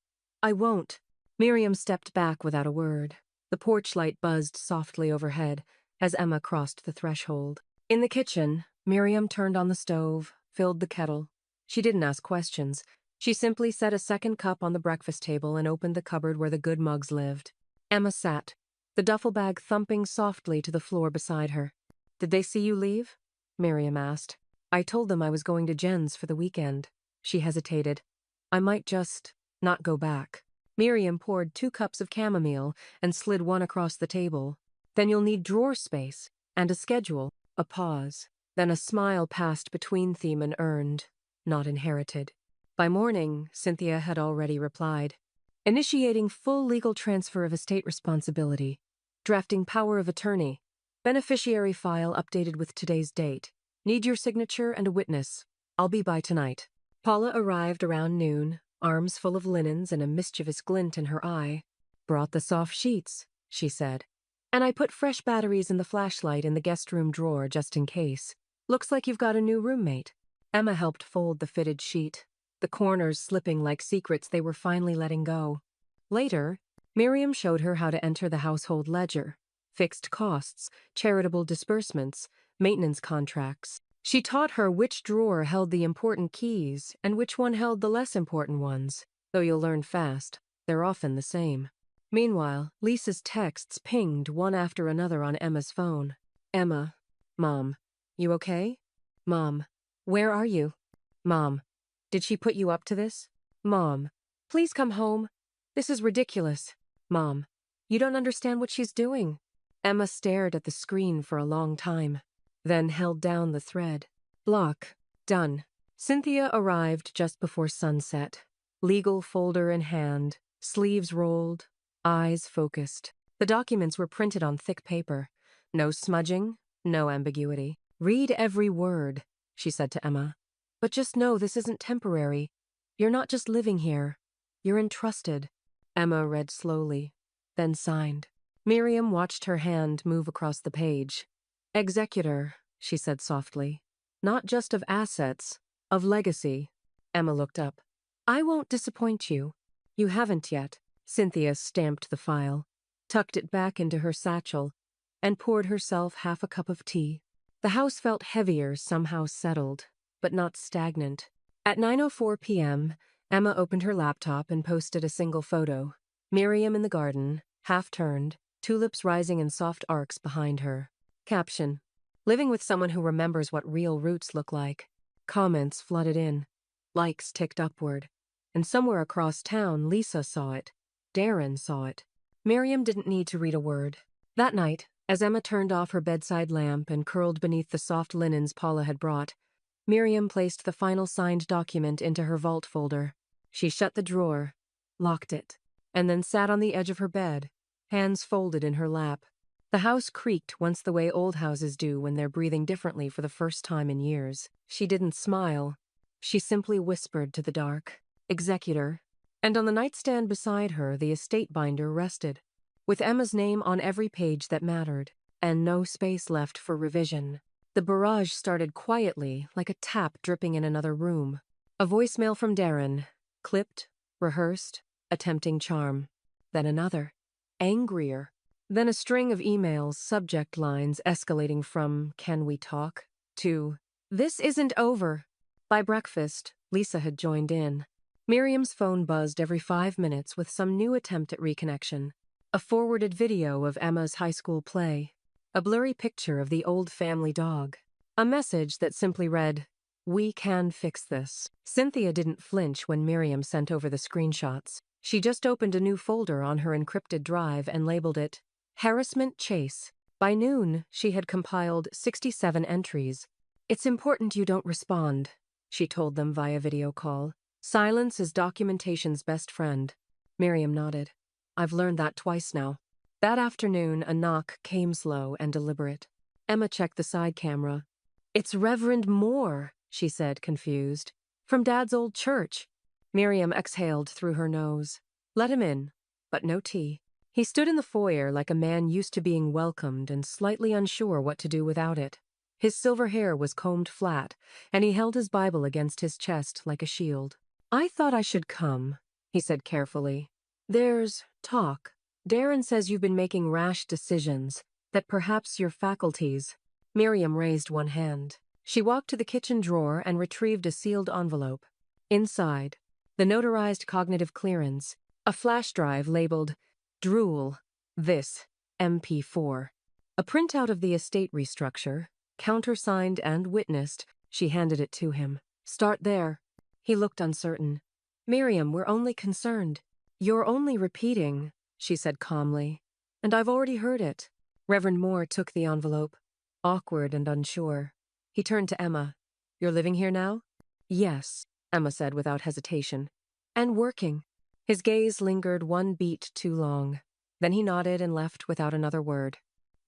"I won't." Miriam stepped back without a word. The porch light buzzed softly overhead as Emma crossed the threshold. In the kitchen, Miriam turned on the stove, filled the kettle. She didn't ask questions. She simply set a second cup on the breakfast table and opened the cupboard where the good mugs lived. Emma sat, the duffel bag thumping softly to the floor beside her. "Did they see you leave?" Miriam asked. "I told them I was going to Jen's for the weekend." She hesitated. "I might just not go back." Miriam poured 2 cups of chamomile and slid one across the table. "Then you'll need drawer space and a schedule." A pause. Then a smile passed between theme and earned, not inherited. By morning, Cynthia had already replied. "Initiating full legal transfer of estate responsibility. Drafting power of attorney. Beneficiary file updated with today's date. Need your signature and a witness. I'll be by tonight." Paula arrived around noon, arms full of linens and a mischievous glint in her eye. "Brought the soft sheets," she said. "And I put fresh batteries in the flashlight in the guest room drawer just in case. Looks like you've got a new roommate." Emma helped fold the fitted sheet, the corners slipping like secrets they were finally letting go. Later, Miriam showed her how to enter the household ledger, fixed costs, charitable disbursements, maintenance contracts. She taught her which drawer held the important keys and which one held the less important ones. Though you'll learn fast, they're often the same. Meanwhile, Lisa's texts pinged one after another on Emma's phone. "Emma. Mom. You okay? Mom. Where are you? Mom. Did she put you up to this? Mom. Please come home. This is ridiculous. Mom. You don't understand what she's doing." Emma stared at the screen for a long time, then held down the thread. Block. Done. Cynthia arrived just before sunset, legal folder in hand, sleeves rolled, eyes focused. The documents were printed on thick paper. No smudging, no ambiguity. "Read every word," she said to Emma. "But just know this isn't temporary. You're not just living here. You're entrusted." Emma read slowly, then signed. Miriam watched her hand move across the page. "Executor," she said softly. "Not just of assets, of legacy." Emma looked up. "I won't disappoint you. You haven't yet." Cynthia stamped the file, tucked it back into her satchel, and poured herself half a cup of tea. The house felt heavier, somehow settled, but not stagnant. At 9:04 p.m., Emma opened her laptop and posted a single photo. Miriam in the garden, half-turned, tulips rising in soft arcs behind her. Caption: "Living with someone who remembers what real roots look like." Comments flooded in. Likes ticked upward. And somewhere across town, Lisa saw it. Darren saw it. Miriam didn't need to read a word. That night, as Emma turned off her bedside lamp and curled beneath the soft linens Paula had brought, Miriam placed the final signed document into her vault folder. She shut the drawer, locked it, and then sat on the edge of her bed, hands folded in her lap. The house creaked once the way old houses do when they're breathing differently for the first time in years. She didn't smile. She simply whispered to the dark, "Executor." And on the nightstand beside her, the estate binder rested, with Emma's name on every page that mattered, and no space left for revision. The barrage started quietly, like a tap dripping in another room. A voicemail from Darren, clipped, rehearsed, attempting charm. Then another, angrier. Then a string of emails, subject lines escalating from "Can we talk?" to "This isn't over." By breakfast, Lisa had joined in. Miriam's phone buzzed every 5 minutes with some new attempt at reconnection. A forwarded video of Emma's high school play. A blurry picture of the old family dog. A message that simply read, We can fix this. Cynthia didn't flinch when Miriam sent over the screenshots. She just opened a new folder on her encrypted drive and labeled it Harassment Chase. By noon, she had compiled 67 entries. It's important you don't respond, she told them via video call. Silence is documentation's best friend. Miriam nodded. I've learned that twice now. That afternoon, a knock came slow and deliberate. Emma checked the side camera. It's Reverend Moore, she said, confused. From Dad's old church. Miriam exhaled through her nose. Let him in, but no tea. He stood in the foyer like a man used to being welcomed and slightly unsure what to do without it. His silver hair was combed flat, and he held his Bible against his chest like a shield. I thought I should come, he said carefully. There's talk. Darren says you've been making rash decisions, that perhaps your faculties. Miriam raised one hand. She walked to the kitchen drawer and retrieved a sealed envelope. Inside, the notarized cognitive clearance, a flash drive labeled Drool, this, MP4. A printout of the estate restructure, countersigned and witnessed, she handed it to him. Start there. He looked uncertain. Miriam, we're only concerned. You're only repeating, she said calmly. And I've already heard it. Reverend Moore took the envelope, awkward and unsure. He turned to Emma. You're living here now? Yes, Emma said without hesitation. And working. His gaze lingered one beat too long. Then he nodded and left without another word.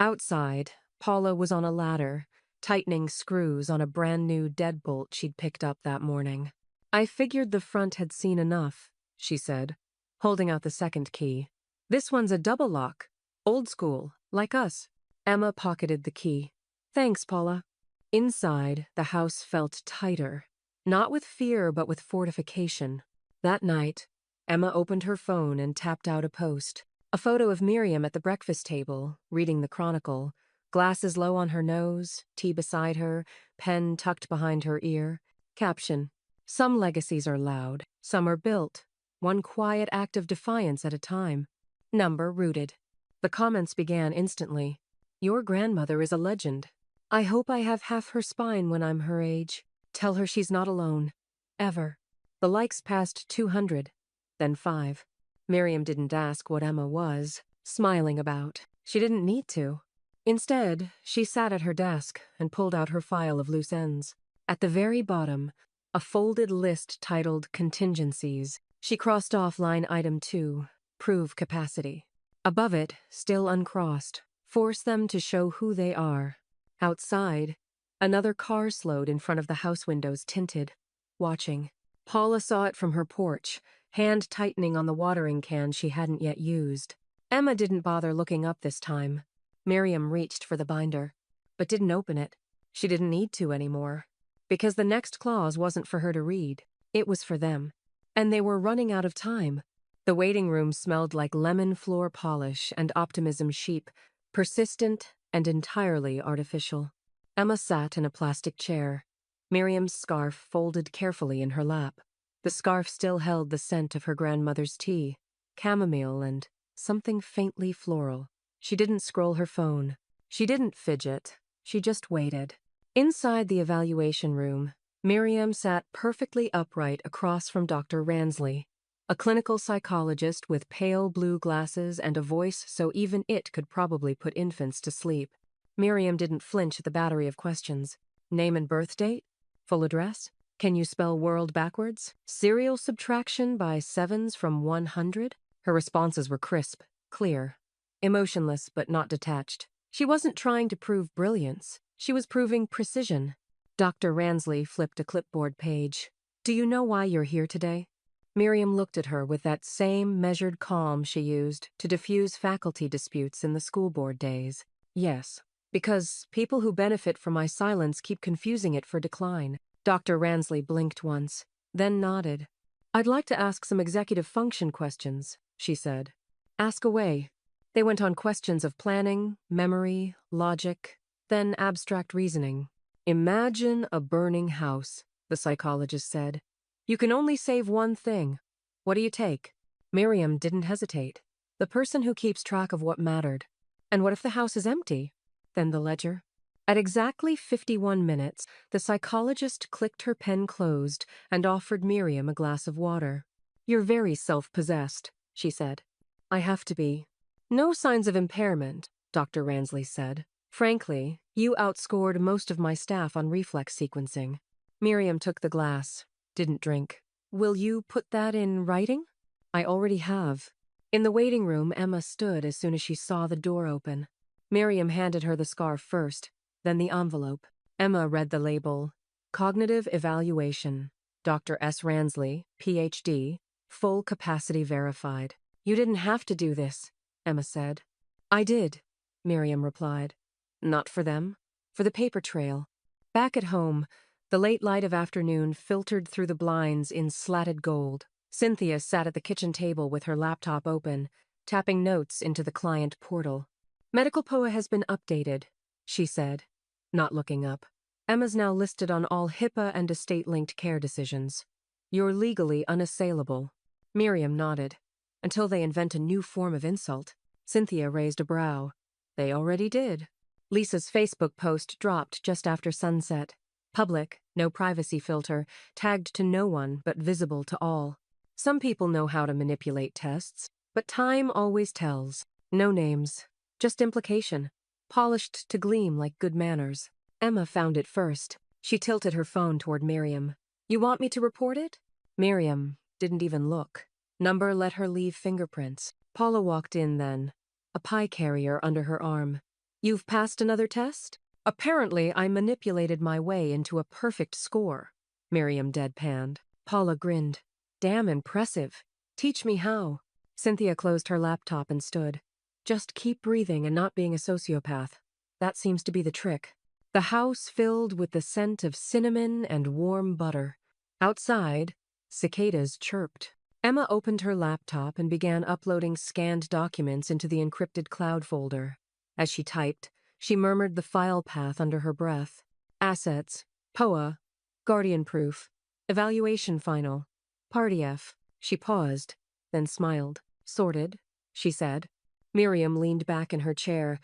Outside, Paula was on a ladder, tightening screws on a brand new deadbolt she'd picked up that morning. I figured the front had seen enough, she said, holding out the second key. This one's a double lock. Old school, like us. Emma pocketed the key. Thanks, Paula. Inside, the house felt tighter. Not with fear, but with fortification. That night, Emma opened her phone and tapped out a post. A photo of Miriam at the breakfast table, reading the Chronicle, glasses low on her nose, tea beside her, pen tucked behind her ear. Caption: Some legacies are loud, some are built, one quiet act of defiance at a time. Number rooted. The comments began instantly. Your grandmother is a legend. I hope I have half her spine when I'm her age. Tell her she's not alone. Ever. The likes passed 200, then 5. Miriam didn't ask what Emma was smiling about. She didn't need to. Instead, she sat at her desk and pulled out her file of loose ends. At the very bottom, a folded list titled Contingencies. She crossed off line item 2, Prove Capacity. Above it, still uncrossed, Force them to show who they are. Outside, another car slowed in front of the house windows tinted, watching. Paula saw it from her porch, hand tightening on the watering can she hadn't yet used. Emma didn't bother looking up this time. Miriam reached for the binder, but didn't open it. She didn't need to anymore, because the next clause wasn't for her to read. It was for them. And they were running out of time. The waiting room smelled like lemon floor polish and optimism sheep, persistent and entirely artificial. Emma sat in a plastic chair, Miriam's scarf folded carefully in her lap. The scarf still held the scent of her grandmother's tea, chamomile and something faintly floral. She didn't scroll her phone. She didn't fidget. She just waited. Inside the evaluation room, Miriam sat perfectly upright across from Dr. Ransley, a clinical psychologist with pale blue glasses and a voice so even it could probably put infants to sleep. Miriam didn't flinch at the battery of questions. Name and birth date? Full address? Can you spell world backwards? Serial subtraction by sevens from 100? Her responses were crisp, clear, emotionless but not detached. She wasn't trying to prove brilliance. She was proving precision. Dr. Ransley flipped a clipboard page. Do you know why you're here today? Miriam looked at her with that same measured calm she used to diffuse faculty disputes in the school board days. Yes, because people who benefit from my silence keep confusing it for decline. Dr. Ransley blinked once, then nodded. I'd like to ask some executive function questions, she said. Ask away. They went on questions of planning, memory, logic, then abstract reasoning. Imagine a burning house, the psychologist said. You can only save one thing. What do you take? Miriam didn't hesitate. The person who keeps track of what mattered. And what if the house is empty? Then the ledger. At exactly 51 minutes, the psychologist clicked her pen closed and offered Miriam a glass of water. "You're very self-possessed," she said. "I have to be." "No signs of impairment," Dr. Ransley said. "Frankly, you outscored most of my staff on reflex sequencing." Miriam took the glass, didn't drink. "Will you put that in writing?" "I already have." In the waiting room, Emma stood as soon as she saw the door open. Miriam handed her the scarf first, then the envelope. Emma read the label, "Cognitive Evaluation, Dr. S. Ransley, Ph.D., Full Capacity Verified." "You didn't have to do this," Emma said. "I did," Miriam replied. "Not for them, for the paper trail." Back at home, the late light of afternoon filtered through the blinds in slatted gold. Cynthia sat at the kitchen table with her laptop open, tapping notes into the client portal. "Medical POA has been updated," she said, not looking up. "Emma's now listed on all HIPAA and estate-linked care decisions. You're legally unassailable." Miriam nodded. "Until they invent a new form of insult." Cynthia raised a brow. "They already did." Lisa's Facebook post dropped just after sunset. Public, no privacy filter, tagged to no one but visible to all. Some people know how to manipulate tests, but time always tells. No names, just implication, polished to gleam like good manners. Emma found it first. She tilted her phone toward Miriam. "You want me to report it?" Miriam didn't even look. Number let her leave fingerprints. Paula walked in then, a pie carrier under her arm. "You've passed another test?" "Apparently, I manipulated my way into a perfect score," Miriam deadpanned. Paula grinned. "Damn impressive. Teach me how." Cynthia closed her laptop and stood. "Just keep breathing and not being a sociopath. That seems to be the trick." The house filled with the scent of cinnamon and warm butter. Outside, cicadas chirped. Emma opened her laptop and began uploading scanned documents into the encrypted cloud folder. As she typed, she murmured the file path under her breath. Assets, POA, Guardian Proof, Evaluation Final, Party F. She paused, then smiled. "Sorted," she said. Miriam leaned back in her chair,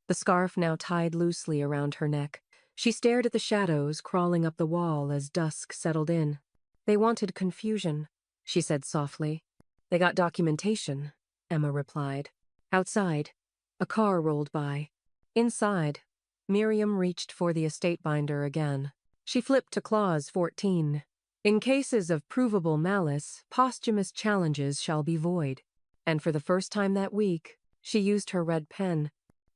the scarf now tied loosely around her neck. She stared at the shadows crawling up the wall as dusk settled in. "They wanted confusion," she said softly. "They got documentation," Emma replied. Outside, a car rolled by. Inside, Miriam reached for the estate binder again. She flipped to Clause 14. "In cases of provable malice, posthumous challenges shall be void." And for the first time that week, she used her red pen.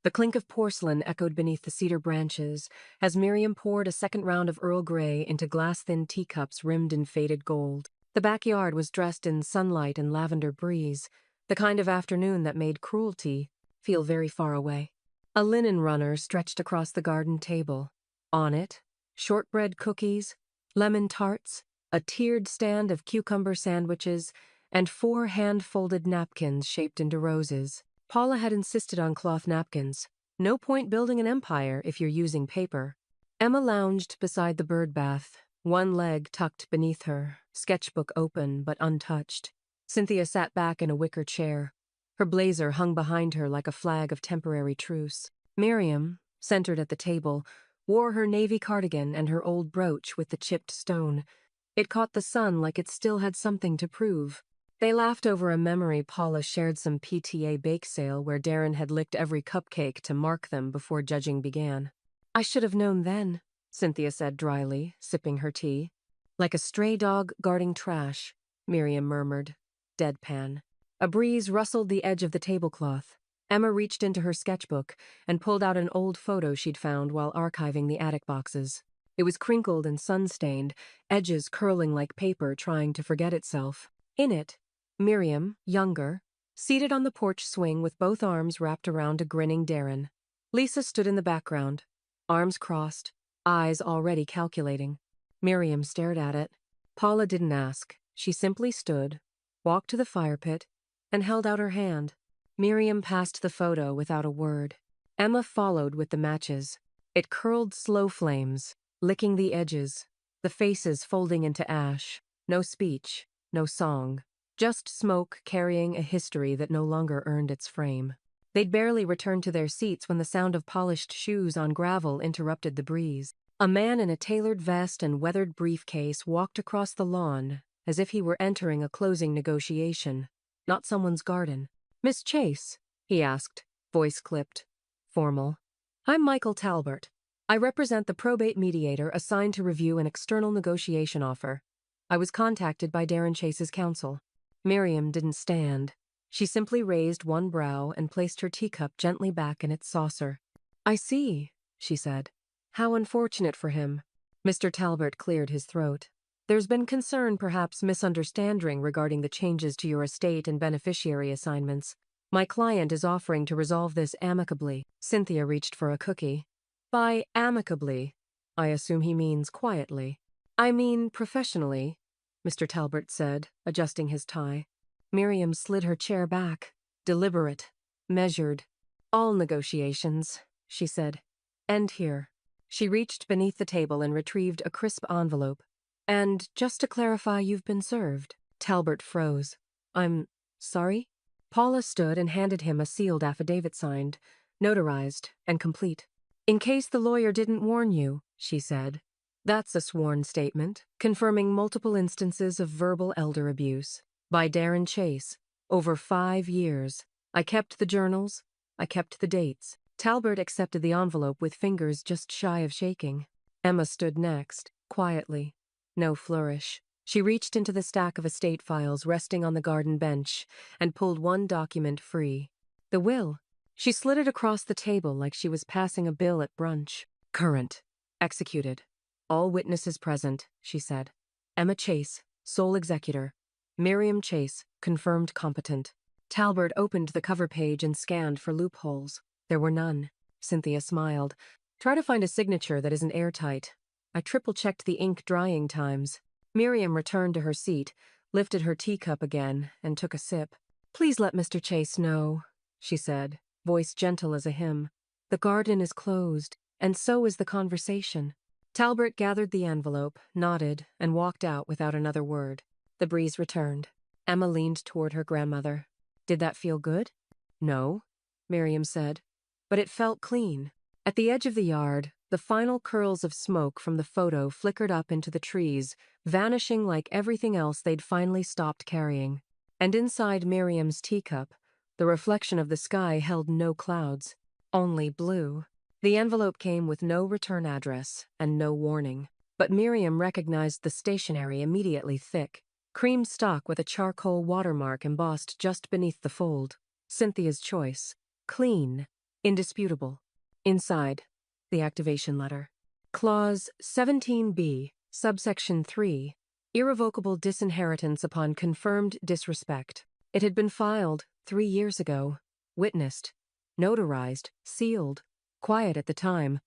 The clink of porcelain echoed beneath the cedar branches as Miriam poured a second round of Earl Grey into glass-thin teacups rimmed in faded gold. The backyard was dressed in sunlight and lavender breeze, the kind of afternoon that made cruelty feel very far away. A linen runner stretched across the garden table. On it, shortbread cookies, lemon tarts, a tiered stand of cucumber sandwiches, and 4 hand-folded napkins shaped into roses. Paula had insisted on cloth napkins. No point building an empire if you're using paper. Emma lounged beside the bird bath, one leg tucked beneath her, sketchbook open but untouched. Cynthia sat back in a wicker chair. Her blazer hung behind her like a flag of temporary truce. Miriam, centered at the table, wore her navy cardigan and her old brooch with the chipped stone. It caught the sun like it still had something to prove. They laughed over a memory Paula shared some PTA bake sale where Darren had licked every cupcake to mark them before judging began. "I should have known then," Cynthia said dryly, sipping her tea. "Like a stray dog guarding trash," Miriam murmured, deadpan. A breeze rustled the edge of the tablecloth. Emma reached into her sketchbook and pulled out an old photo she'd found while archiving the attic boxes. It was crinkled and sun-stained, edges curling like paper trying to forget itself. In it, Miriam, younger, seated on the porch swing with both arms wrapped around a grinning Darren. Lisa stood in the background, arms crossed, eyes already calculating. Miriam stared at it. Paula didn't ask. She simply stood, walked to the fire pit, and held out her hand. Miriam passed the photo without a word. Emma followed with the matches. It curled slow flames, licking the edges, the faces folding into ash. No speech, no song. Just smoke carrying a history that no longer earned its frame. They'd barely returned to their seats when the sound of polished shoes on gravel interrupted the breeze. A man in a tailored vest and weathered briefcase walked across the lawn as if he were entering a closing negotiation, not someone's garden. "Miss Chase?" he asked, voice clipped, formal. "I'm Michael Talbert. I represent the probate mediator assigned to review an external negotiation offer. I was contacted by Darren Chase's counsel." Miriam didn't stand. She simply raised one brow and placed her teacup gently back in its saucer. "I see," she said. "How unfortunate for him." Mr. Talbert cleared his throat. "There's been concern, perhaps misunderstanding, regarding the changes to your estate and beneficiary assignments. My client is offering to resolve this amicably." Cynthia reached for a cookie. "By amicably, I assume he means quietly." "I mean professionally," Mr. Talbert said, adjusting his tie. Miriam slid her chair back. "Deliberate. Measured. All negotiations," she said, "end here." She reached beneath the table and retrieved a crisp envelope. "And just to clarify, you've been served." Talbert froze. "I'm sorry?" Paula stood and handed him a sealed affidavit signed, notarized, and complete. "In case the lawyer didn't warn you," she said. "That's a sworn statement, confirming multiple instances of verbal elder abuse. By Darren Chase. Over 5 years. I kept the journals. I kept the dates." Talbert accepted the envelope with fingers just shy of shaking. Emma stood next, quietly. No flourish. She reached into the stack of estate files resting on the garden bench and pulled one document free. The will. She slid it across the table like she was passing a bill at brunch. "Current. Executed. All witnesses present," she said. "Emma Chase, sole executor. Miriam Chase, confirmed competent." Talbert opened the cover page and scanned for loopholes. There were none. Cynthia smiled. "Try to find a signature that isn't airtight. I triple-checked the ink drying times." Miriam returned to her seat, lifted her teacup again, and took a sip. "Please let Mr. Chase know," she said, voice gentle as a hymn. "The garden is closed, and so is the conversation." Talbert gathered the envelope, nodded, and walked out without another word. The breeze returned. Emma leaned toward her grandmother. "Did that feel good?" "No," Miriam said, "but it felt clean." At the edge of the yard, the final curls of smoke from the photo flickered up into the trees, vanishing like everything else they'd finally stopped carrying. And inside Miriam's teacup, the reflection of the sky held no clouds, only blue. The envelope came with no return address and no warning, but Miriam recognized the stationery immediately: thick, cream stock with a charcoal watermark embossed just beneath the fold. Cynthia's choice. Clean. Indisputable. Inside, the activation letter. Clause 17B, subsection 3, irrevocable disinheritance upon confirmed disrespect. It had been filed 3 years ago, witnessed, notarized, sealed, quiet at the time,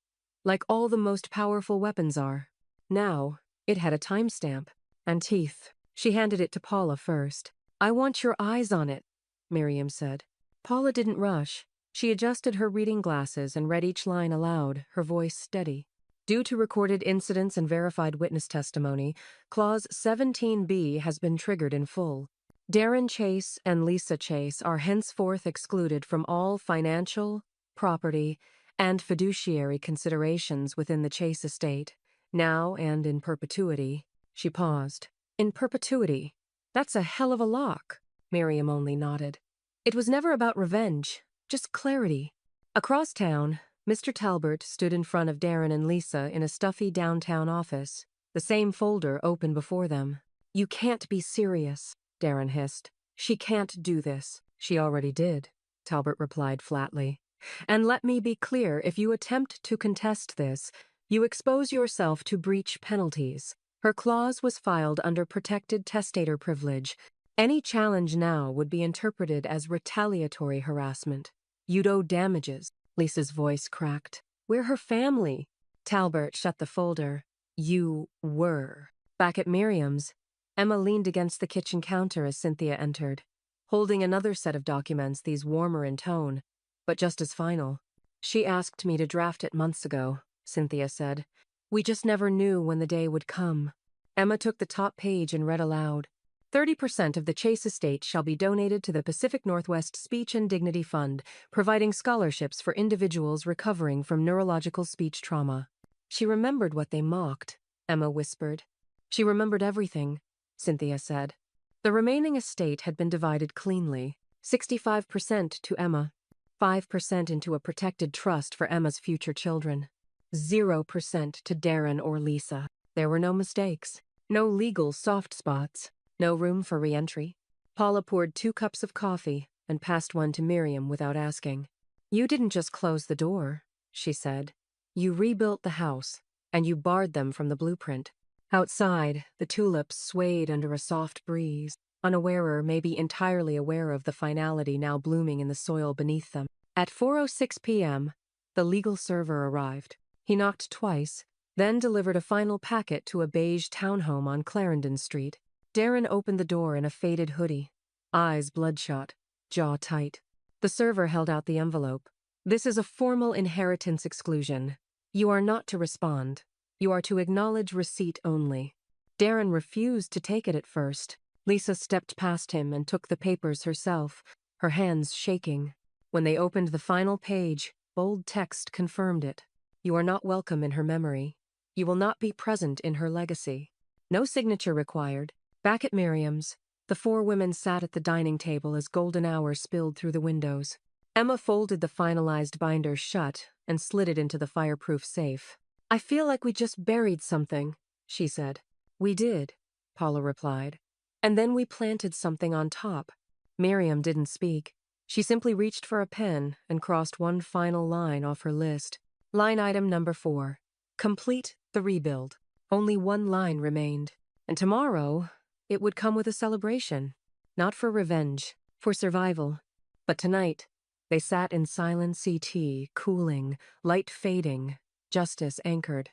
like all the most powerful weapons are. Now, it had a timestamp and teeth. She handed it to Paula first. "I want your eyes on it," Miriam said. Paula didn't rush. She adjusted her reading glasses and read each line aloud, her voice steady. "Due to recorded incidents and verified witness testimony, Clause 17B has been triggered in full. Darren Chase and Lisa Chase are henceforth excluded from all financial, property, and fiduciary considerations within the Chase estate, now and in perpetuity." She paused. "In perpetuity? That's a hell of a lock." Miriam only nodded. It was never about revenge, just clarity. Across town, Mr. Talbert stood in front of Darren and Lisa in a stuffy downtown office, the same folder open before them. "You can't be serious," Darren hissed. "She can't do this." "She already did," Talbert replied flatly. "And let me be clear, if you attempt to contest this, you expose yourself to breach penalties." Her clause was filed under protected testator privilege. Any challenge now would be interpreted as retaliatory harassment. "You'd owe damages." Lisa's voice cracked. "We're her family." Talbert shut the folder. "You were." Back at Miriam's, Emma leaned against the kitchen counter as Cynthia entered, holding another set of documents, these warmer in tone, but just as final. "She asked me to draft it months ago," Cynthia said. "We just never knew when the day would come." Emma took the top page and read aloud. 30% of the Chase estate shall be donated to the Pacific Northwest Speech and Dignity Fund, providing scholarships for individuals recovering from neurological speech trauma. She remembered what they mocked, Emma whispered. She remembered everything, Cynthia said. The remaining estate had been divided cleanly, 65% to Emma, 5% into a protected trust for Emma's future children, 0% to Darren or Lisa. There were no mistakes, no legal soft spots, no room for re-entry. Paula poured 2 cups of coffee and passed one to Miriam without asking. You didn't just close the door, she said. You rebuilt the house, and you barred them from the blueprint. Outside, the tulips swayed under a soft breeze, unaware or maybe entirely aware of the finality now blooming in the soil beneath them. At 4:06 p.m., the legal server arrived. He knocked twice, then delivered a final packet to a beige townhome on Clarendon Street. Darren opened the door in a faded hoodie, eyes bloodshot, jaw tight. The server held out the envelope. This is a formal inheritance exclusion. You are not to respond. You are to acknowledge receipt only. Darren refused to take it at first. Lisa stepped past him and took the papers herself, her hands shaking. When they opened the final page, bold text confirmed it. You are not welcome in her memory. You will not be present in her legacy. No signature required. Back at Miriam's, the 4 women sat at the dining table as golden hour spilled through the windows. Emma folded the finalized binder shut and slid it into the fireproof safe. I feel like we just buried something, she said. We did, Paula replied. And then we planted something on top. Miriam didn't speak. She simply reached for a pen and crossed one final line off her list. Line item number 4. Complete the rebuild. Only one line remained. And tomorrow, it would come with a celebration. Not for revenge, for survival. But tonight, they sat in silent CT, cooling, light fading, justice anchored.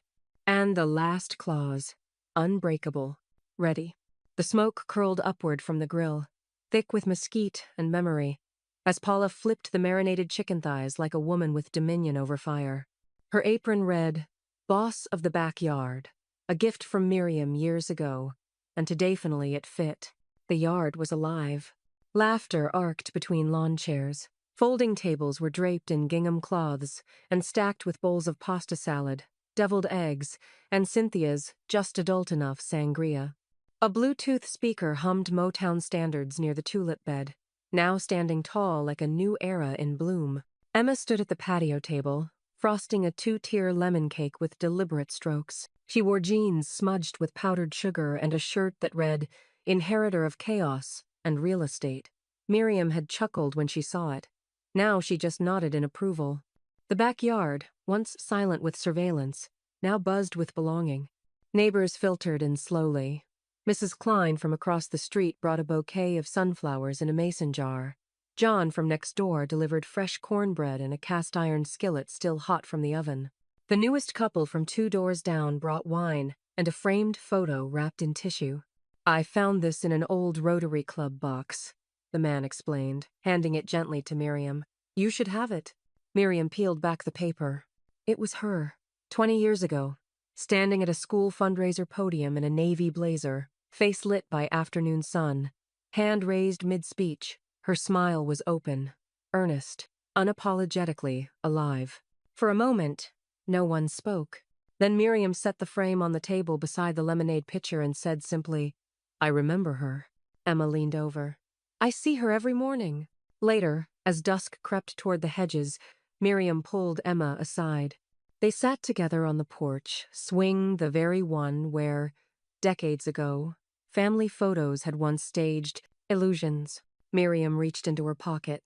And the last clause, unbreakable, ready. The smoke curled upward from the grill, thick with mesquite and memory, as Paula flipped the marinated chicken thighs like a woman with dominion over fire. Her apron read, Boss of the Backyard, a gift from Miriam years ago, and today finally it fit. The yard was alive. Laughter arced between lawn chairs. Folding tables were draped in gingham cloths and stacked with bowls of pasta salad, deviled eggs, and Cynthia's just adult enough sangria. A Bluetooth speaker hummed Motown standards near the tulip bed, now standing tall like a new era in bloom. Emma stood at the patio table, frosting a 2-tier lemon cake with deliberate strokes. She wore jeans smudged with powdered sugar and a shirt that read, Inheritor of Chaos and Real Estate. Miriam had chuckled when she saw it. Now she just nodded in approval. The backyard, once silent with surveillance, now buzzed with belonging. Neighbors filtered in slowly. Mrs. Klein from across the street brought a bouquet of sunflowers in a mason jar. John from next door delivered fresh cornbread in a cast-iron skillet still hot from the oven. The newest couple from 2 doors down brought wine and a framed photo wrapped in tissue. I found this in an old Rotary Club box, the man explained, handing it gently to Miriam. You should have it. Miriam peeled back the paper. It was her, 20 years ago, standing at a school fundraiser podium in a navy blazer, face lit by afternoon sun, hand raised mid-speech. Her smile was open, earnest, unapologetically alive. For a moment, no one spoke. Then Miriam set the frame on the table beside the lemonade pitcher and said simply, I remember her. Emma leaned over. I see her every morning. Later, as dusk crept toward the hedges, Miriam pulled Emma aside. They sat together on the porch, swing the very one where, decades ago, family photos had once staged illusions. Miriam reached into her pocket.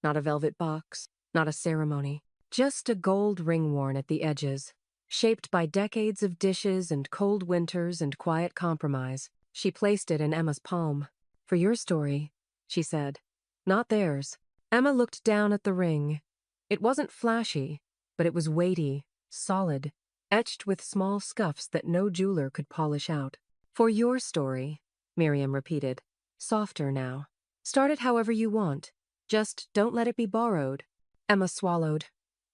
Not a velvet box, not a ceremony, just a gold ring worn at the edges. Shaped by decades of dishes and cold winters and quiet compromise, she placed it in Emma's palm. For your story, she said. Not theirs. Emma looked down at the ring. It wasn't flashy, but it was weighty, solid, etched with small scuffs that no jeweler could polish out. For your story, Miriam repeated, softer now. Start it however you want. Just don't let it be borrowed. Emma swallowed,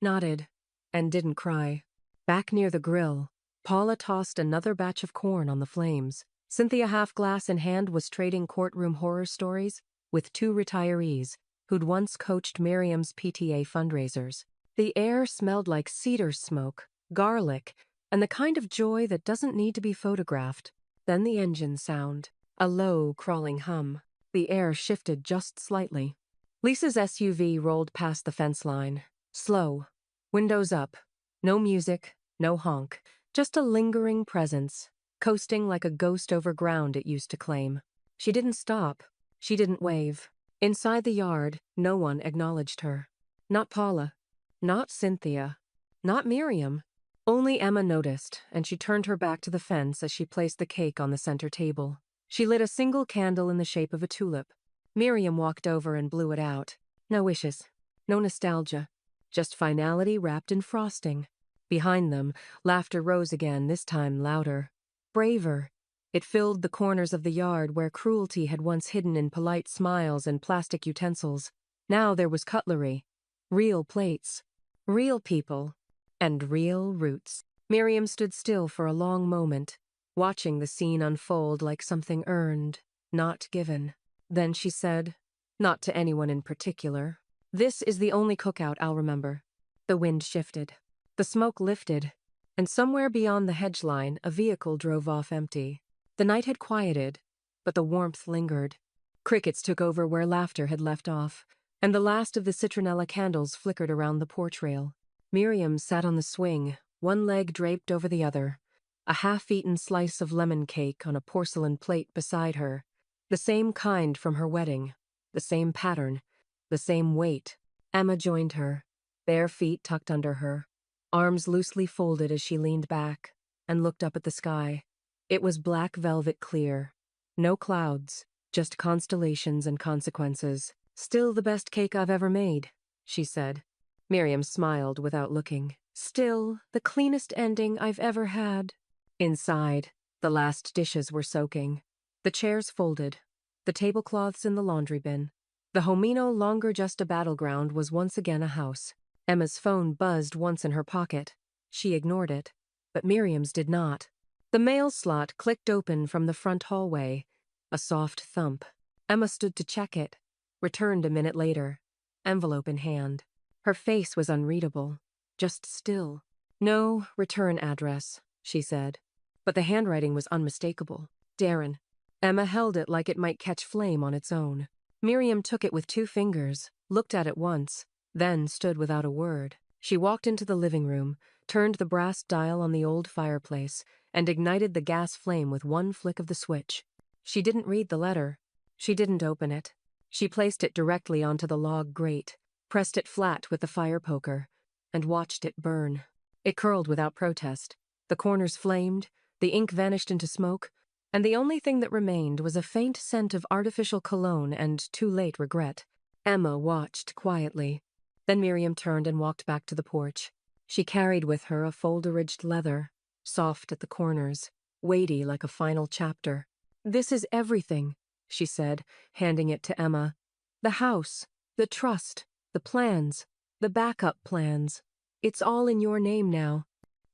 nodded, and didn't cry. Back near the grill, Paula tossed another batch of corn on the flames. Cynthia, half glass in hand, was trading courtroom horror stories with two retirees who'd once coached Miriam's PTA fundraisers. The air smelled like cedar smoke, garlic, and the kind of joy that doesn't need to be photographed. Then the engine sound, a low, crawling hum. The air shifted just slightly. Lisa's SUV rolled past the fence line. Slow, windows up, no music, no honk, just a lingering presence, coasting like a ghost over ground it used to claim. She didn't stop. She didn't wave. Inside the yard, no one acknowledged her. Not Paula. Not Cynthia. Not Miriam. Only Emma noticed, and she turned her back to the fence as she placed the cake on the center table. She lit a single candle in the shape of a tulip. Miriam walked over and blew it out. No wishes. No nostalgia. Just finality wrapped in frosting. Behind them, laughter rose again, this time louder. Braver. It filled the corners of the yard where cruelty had once hidden in polite smiles and plastic utensils. Now there was cutlery. Real plates. Real people. And real roots. Miriam stood still for a long moment, watching the scene unfold like something earned, not given. Then she said, not to anyone in particular, "This is the only cookout I'll remember." The wind shifted. The smoke lifted, and somewhere beyond the hedge line, a vehicle drove off empty. The night had quieted, but the warmth lingered. Crickets took over where laughter had left off, and the last of the citronella candles flickered around the porch rail. Miriam sat on the swing, one leg draped over the other, a half-eaten slice of lemon cake on a porcelain plate beside her, the same kind from her wedding, the same pattern, the same weight. Emma joined her, bare feet tucked under her, arms loosely folded as she leaned back and looked up at the sky. It was black velvet clear. No clouds, just constellations and consequences. "Still the best cake I've ever made," she said. Miriam smiled without looking. "Still the cleanest ending I've ever had." Inside, the last dishes were soaking. The chairs folded, the tablecloths in the laundry bin. The home no longer just a battleground was once again a house. Emma's phone buzzed once in her pocket. She ignored it, but Miriam's did not. The mail slot clicked open from the front hallway, a soft thump. Emma stood to check it, returned a minute later, envelope in hand. Her face was unreadable, just still. "No return address," she said. But the handwriting was unmistakable. "Darren." Emma held it like it might catch flame on its own. Miriam took it with 2 fingers, looked at it once, then stood without a word. She walked into the living room, turned the brass dial on the old fireplace, and ignited the gas flame with one flick of the switch. She didn't read the letter. She didn't open it. She placed it directly onto the log grate, pressed it flat with the fire poker, and watched it burn. It curled without protest. The corners flamed, the ink vanished into smoke, and the only thing that remained was a faint scent of artificial cologne and too late regret. Emma watched quietly. Then Miriam turned and walked back to the porch. She carried with her a folder-ridged leather, soft at the corners, weighty like a final chapter. "This is everything," she said, handing it to Emma. "The house, the trust, the plans, the backup plans. It's all in your name now."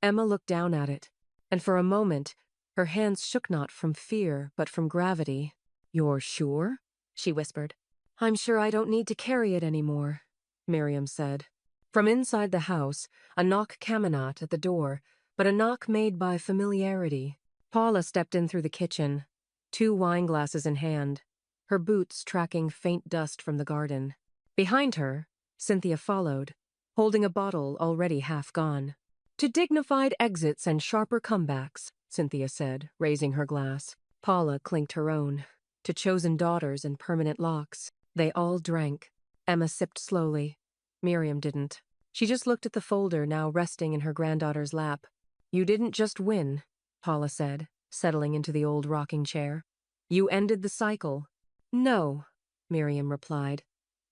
Emma looked down at it, and for a moment, her hands shook not from fear, but from gravity. "You're sure?" she whispered. "I'm sure I don't need to carry it anymore," Miriam said. From inside the house, a knock came not at the door, but a knock made by familiarity. Paula stepped in through the kitchen, 2 wine glasses in hand, her boots tracking faint dust from the garden. Behind her, Cynthia followed, holding a bottle already half gone. "To dignified exits and sharper comebacks," Cynthia said, raising her glass. Paula clinked her own. "To chosen daughters and permanent locks." They all drank. Emma sipped slowly. Miriam didn't. She just looked at the folder now resting in her granddaughter's lap. "You didn't just win," Paula said, settling into the old rocking chair. "You ended the cycle." "No," Miriam replied,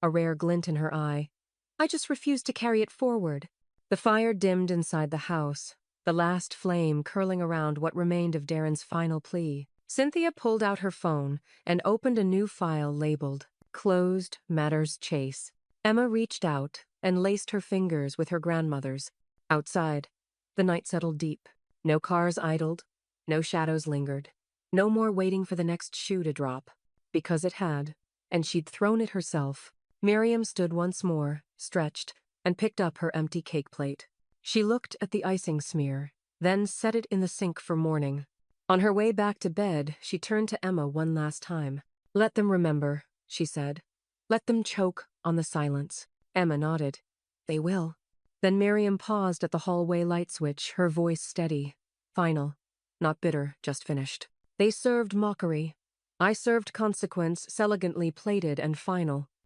a rare glint in her eye. "I just refused to carry it forward." The fire dimmed inside the house, the last flame curling around what remained of Darren's final plea. Cynthia pulled out her phone and opened a new file labeled "Closed Matters Chase." Emma reached out and laced her fingers with her grandmother's. Outside, the night settled deep. No cars idled, no shadows lingered. No more waiting for the next shoe to drop. Because it had. And she'd thrown it herself. Miriam stood once more, stretched, and picked up her empty cake plate. She looked at the icing smear, then set it in the sink for morning. On her way back to bed, she turned to Emma one last time. "Let them remember," she said. "Let them choke on the silence." Emma nodded. "They will." Then Miriam paused at the hallway light switch, her voice steady. Final. Not bitter, just finished. They served mockery. I served consequence, elegantly plated and final.